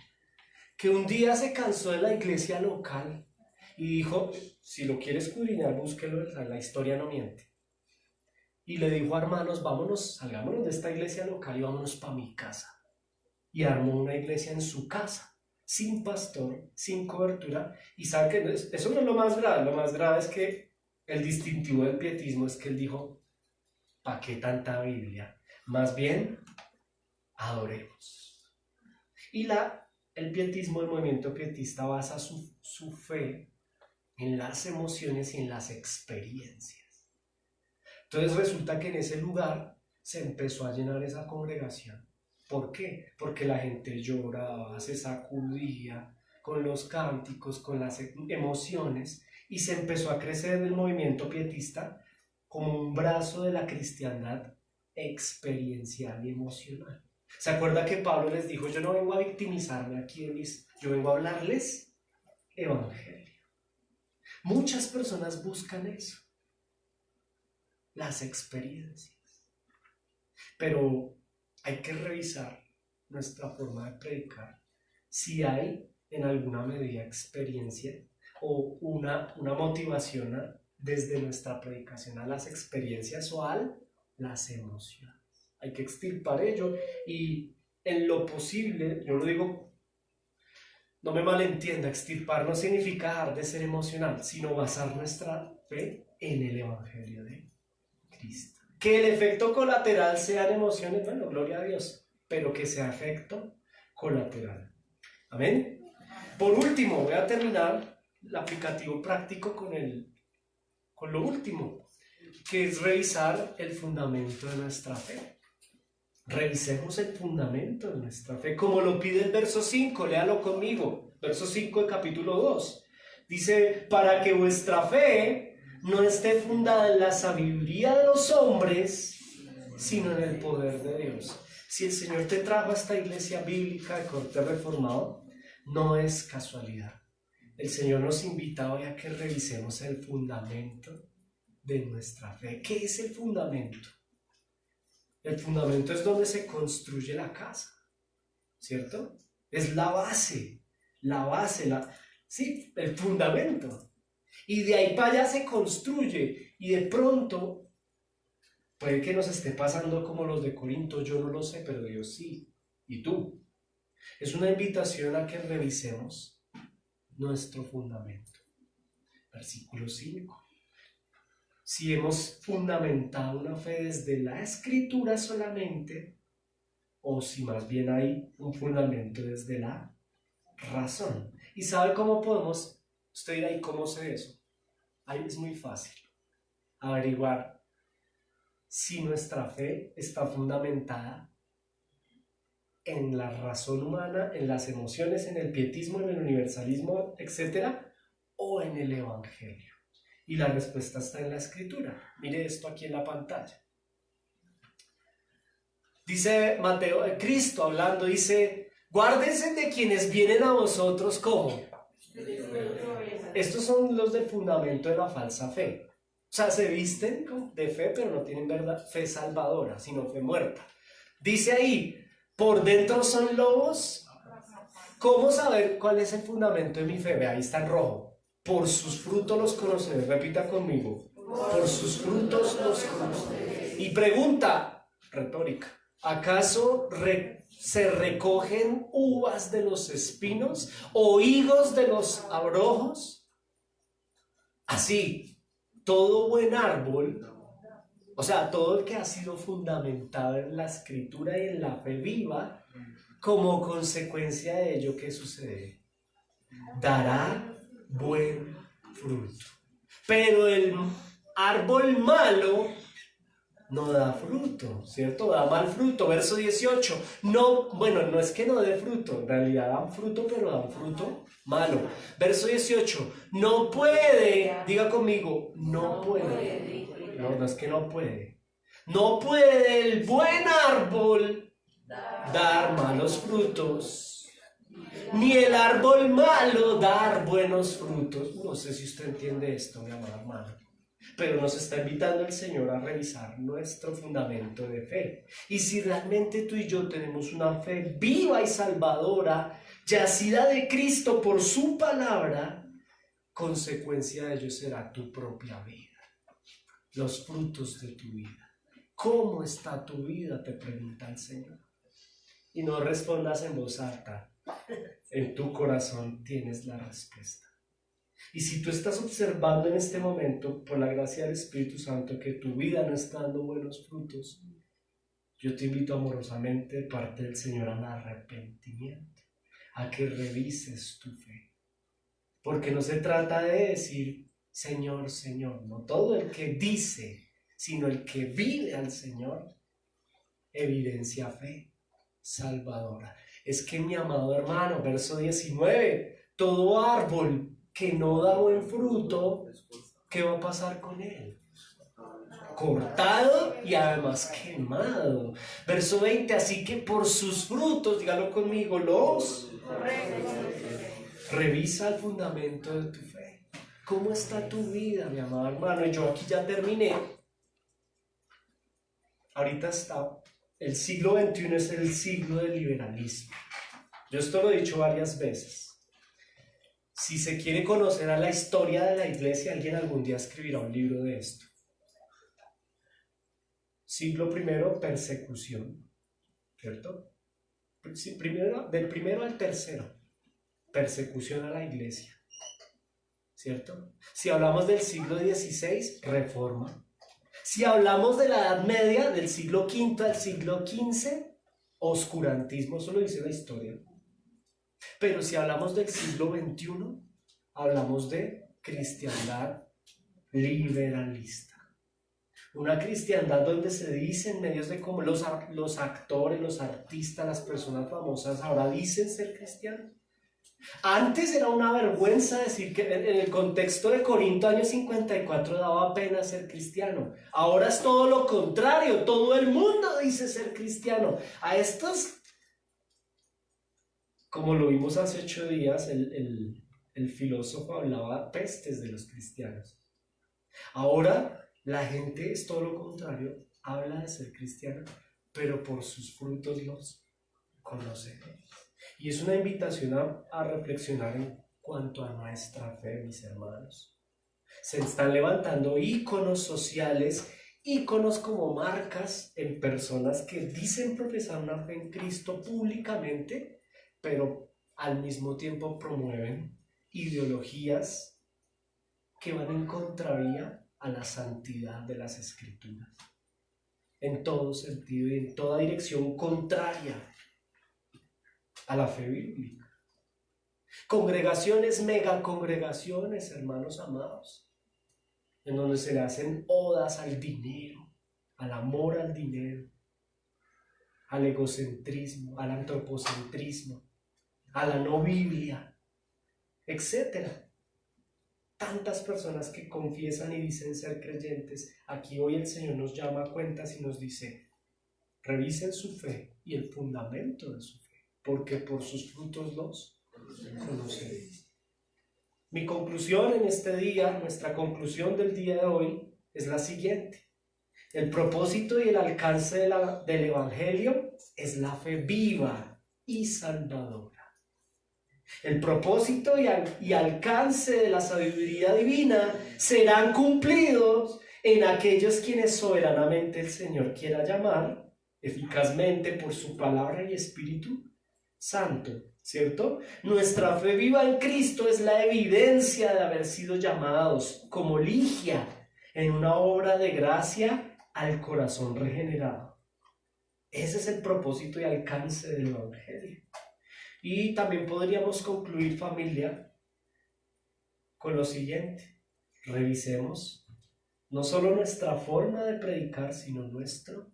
que un día se cansó de la iglesia local y dijo, si lo quiere escudriñar, búsquelo, la historia no miente. Y le dijo a hermanos, vámonos, salgámonos de esta iglesia local y vámonos para mi casa. Y armó una iglesia en su casa, sin pastor, sin cobertura. Y sabe que eso no es lo más grave es que el distintivo del pietismo es que él dijo, ¿para qué tanta Biblia? Más bien, adoremos. Y el pietismo, el movimiento pietista basa su fe en las emociones y en las experiencias. Entonces resulta que en ese lugar se empezó a llenar esa congregación. ¿Por qué? Porque la gente lloraba, se sacudía con los cánticos, con las emociones, y se empezó a crecer el movimiento pietista como un brazo de la cristiandad experiencial y emocional. ¿Se acuerda que Pablo les dijo, yo no vengo a victimizarme aquí, yo vengo a hablarles evangelio? Muchas personas buscan eso, las experiencias. Pero hay que revisar nuestra forma de predicar, si hay en alguna medida experiencia o una motivación desde nuestra predicación a las experiencias o a las emociones. Hay que extirpar ello y en lo posible, yo lo digo, no me malentienda, extirpar no significa dejar de ser emocional, sino basar nuestra fe en el Evangelio de Cristo. Que el efecto colateral sean emociones, bueno, gloria a Dios, pero que sea efecto colateral. Amén. Por último, voy a terminar el aplicativo práctico con lo último, que es revisar el fundamento de nuestra fe. Revisemos el fundamento de nuestra fe, como lo pide el verso 5, léalo conmigo, verso 5 del capítulo 2. Dice, para que vuestra fe no esté fundada en la sabiduría de los hombres, sino en el poder de Dios. Si el Señor te trajo a esta iglesia bíblica de corte reformado, no es casualidad. El Señor nos invita hoy a que revisemos el fundamento de nuestra fe. ¿Qué es el fundamento? El fundamento es donde se construye la casa, ¿cierto? Es la base, sí, el fundamento. Y de ahí para allá se construye, y de pronto puede que nos esté pasando como los de Corinto, yo no lo sé, pero Dios sí, y tú. Es una invitación a que revisemos nuestro fundamento. Versículo 5. Si hemos fundamentado una fe desde la Escritura solamente, o si más bien hay un fundamento desde la razón. ¿Y sabe cómo podemos? Usted dirá, ¿y cómo sé eso? Ahí es muy fácil averiguar si nuestra fe está fundamentada en la razón humana, en las emociones, en el pietismo, en el universalismo, etc., o en el Evangelio. Y la respuesta está en la Escritura. Mire esto aquí en la pantalla. Dice Mateo, Cristo hablando, dice, guárdense de quienes vienen a vosotros como. Estos son los del fundamento de la falsa fe. O sea, se visten de fe, pero no tienen verdad, fe salvadora, sino fe muerta. Dice ahí, por dentro son lobos. ¿Cómo saber cuál es el fundamento de mi fe? Ve, ahí está en rojo. Por sus frutos los conoceréis. Repita conmigo. Por sus frutos los conoceréis. Y pregunta retórica. ¿Acaso se recogen uvas de los espinos o higos de los abrojos? Así, todo buen árbol, o sea, todo el que ha sido fundamentado en la Escritura y en la fe viva, como consecuencia de ello, ¿qué sucede? Dará buen fruto. Pero el árbol malo no da fruto, ¿cierto? Da mal fruto. Verso 18. No es que no dé fruto, en realidad dan fruto, pero dan fruto malo. Verso 18. No puede, diga conmigo, no puede. No es que no puede. No puede el buen árbol dar malos frutos, ni el árbol malo dar buenos frutos. No sé si usted entiende esto, mi amado hermano. Pero nos está invitando el Señor a revisar nuestro fundamento de fe. Y si realmente tú y yo tenemos una fe viva y salvadora, yacida de Cristo por su palabra, consecuencia de ello será tu propia vida, los frutos de tu vida. ¿Cómo está tu vida?, te pregunta el Señor. Y no respondas en voz alta. En tu corazón tienes la respuesta. Y si tú estás observando en este momento, por la gracia del Espíritu Santo, que tu vida no está dando buenos frutos, yo te invito amorosamente de parte del Señor al arrepentimiento, a que revises tu fe. Porque no se trata de decir, Señor, Señor, no todo el que dice, sino el que vive al Señor, evidencia fe salvadora. Es que, mi amado hermano, verso 19, todo árbol que no da buen fruto, ¿qué va a pasar con él? Cortado y además quemado. Verso 20, así que por sus frutos, dígalo conmigo, los revisa el fundamento de tu fe. ¿Cómo está tu vida, mi amado hermano? Y yo aquí ya terminé. Ahorita está, el siglo XXI es el siglo del liberalismo. Yo esto lo he dicho varias veces. Si se quiere conocer a la historia de la iglesia, alguien algún día escribirá un libro de esto. Siglo primero, persecución, ¿cierto? Sí, del primero al tercero, persecución a la iglesia, ¿cierto? Si hablamos del siglo XVI, reforma. Si hablamos de la Edad Media, del siglo V al siglo XV, oscurantismo, eso lo dice la historia. Pero si hablamos del siglo XXI, hablamos de cristiandad liberalista. Una cristiandad donde se dice en medios de como los actores, los artistas, las personas famosas ahora dicen ser cristianos. Antes era una vergüenza decir que en el contexto de Corinto, año 54, daba pena ser cristiano. Ahora es todo lo contrario, todo el mundo dice ser cristiano. A estos, como lo vimos hace 8 días, el filósofo hablaba pestes de los cristianos. Ahora la gente es todo lo contrario, habla de ser cristiano, pero por sus frutos los conoceremos. Y es una invitación a reflexionar en cuanto a nuestra fe, mis hermanos. Se están levantando íconos sociales, íconos como marcas en personas que dicen profesar una fe en Cristo públicamente, pero al mismo tiempo promueven ideologías que van en contravía a la santidad de las Escrituras. En todo sentido y en toda dirección contraria a la fe bíblica. Congregaciones, megacongregaciones, hermanos amados, en donde se le hacen odas al dinero, al amor al dinero, al egocentrismo, al antropocentrismo, a la no Biblia, etc. Tantas personas que confiesan y dicen ser creyentes. Aquí hoy el Señor nos llama a cuentas y nos dice, revisen su fe y el fundamento de su fe, porque por sus frutos los conoceréis. Mi conclusión en este día, nuestra conclusión del día de hoy, es la siguiente. El propósito y el alcance del Evangelio es la fe viva y salvadora. El propósito y alcance de la sabiduría divina serán cumplidos en aquellos quienes soberanamente el Señor quiera llamar, eficazmente por su palabra y Espíritu Santo, ¿cierto? Nuestra fe viva en Cristo es la evidencia de haber sido llamados como Ligia en una obra de gracia al corazón regenerado. Ese es el propósito y alcance del Evangelio. Y también podríamos concluir, familia, con lo siguiente. Revisemos no solo nuestra forma de predicar, sino nuestro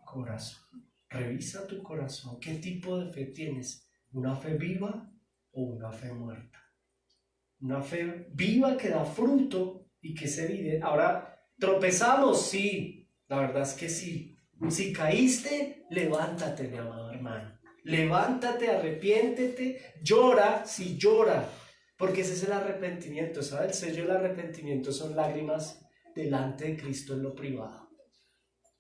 corazón. Revisa tu corazón. ¿Qué tipo de fe tienes? ¿Una fe viva o una fe muerta? Una fe viva que da fruto y que se vive. Ahora, ¿tropezamos? Sí, la verdad es que sí. Si caíste, levántate, mi amado hermano. Levántate, arrepiéntete, llora, llora, porque ese es el arrepentimiento, ¿sabes? El sello del arrepentimiento son lágrimas delante de Cristo en lo privado.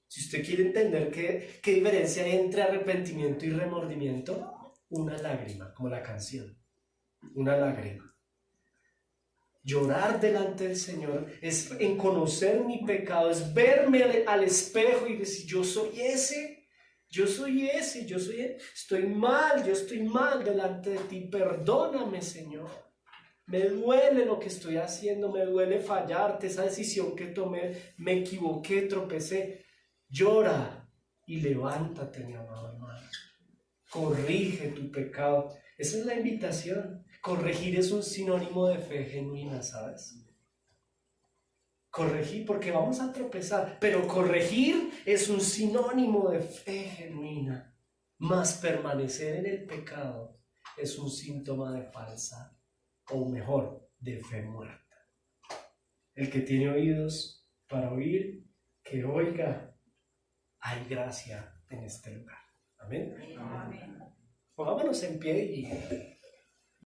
Si usted quiere entender qué diferencia hay entre arrepentimiento y remordimiento, una lágrima, como la canción, una lágrima. Llorar delante del Señor es en conocer mi pecado, es verme al espejo y decir, yo soy ese, estoy mal delante de ti, perdóname, Señor. Me duele lo que estoy haciendo, me duele fallarte, esa decisión que tomé, me equivoqué, tropecé. Llora y levántate, mi amado hermano. Corrige tu pecado. Esa es la invitación. Corregir es un sinónimo de fe genuina, ¿sabes? Corregir, porque vamos a tropezar, pero corregir es un sinónimo de fe genuina. Mas permanecer en el pecado es un síntoma de falsa, o mejor, de fe muerta. El que tiene oídos para oír, que oiga. Hay gracia en este lugar. Amén. Amén. Pongámonos en pie y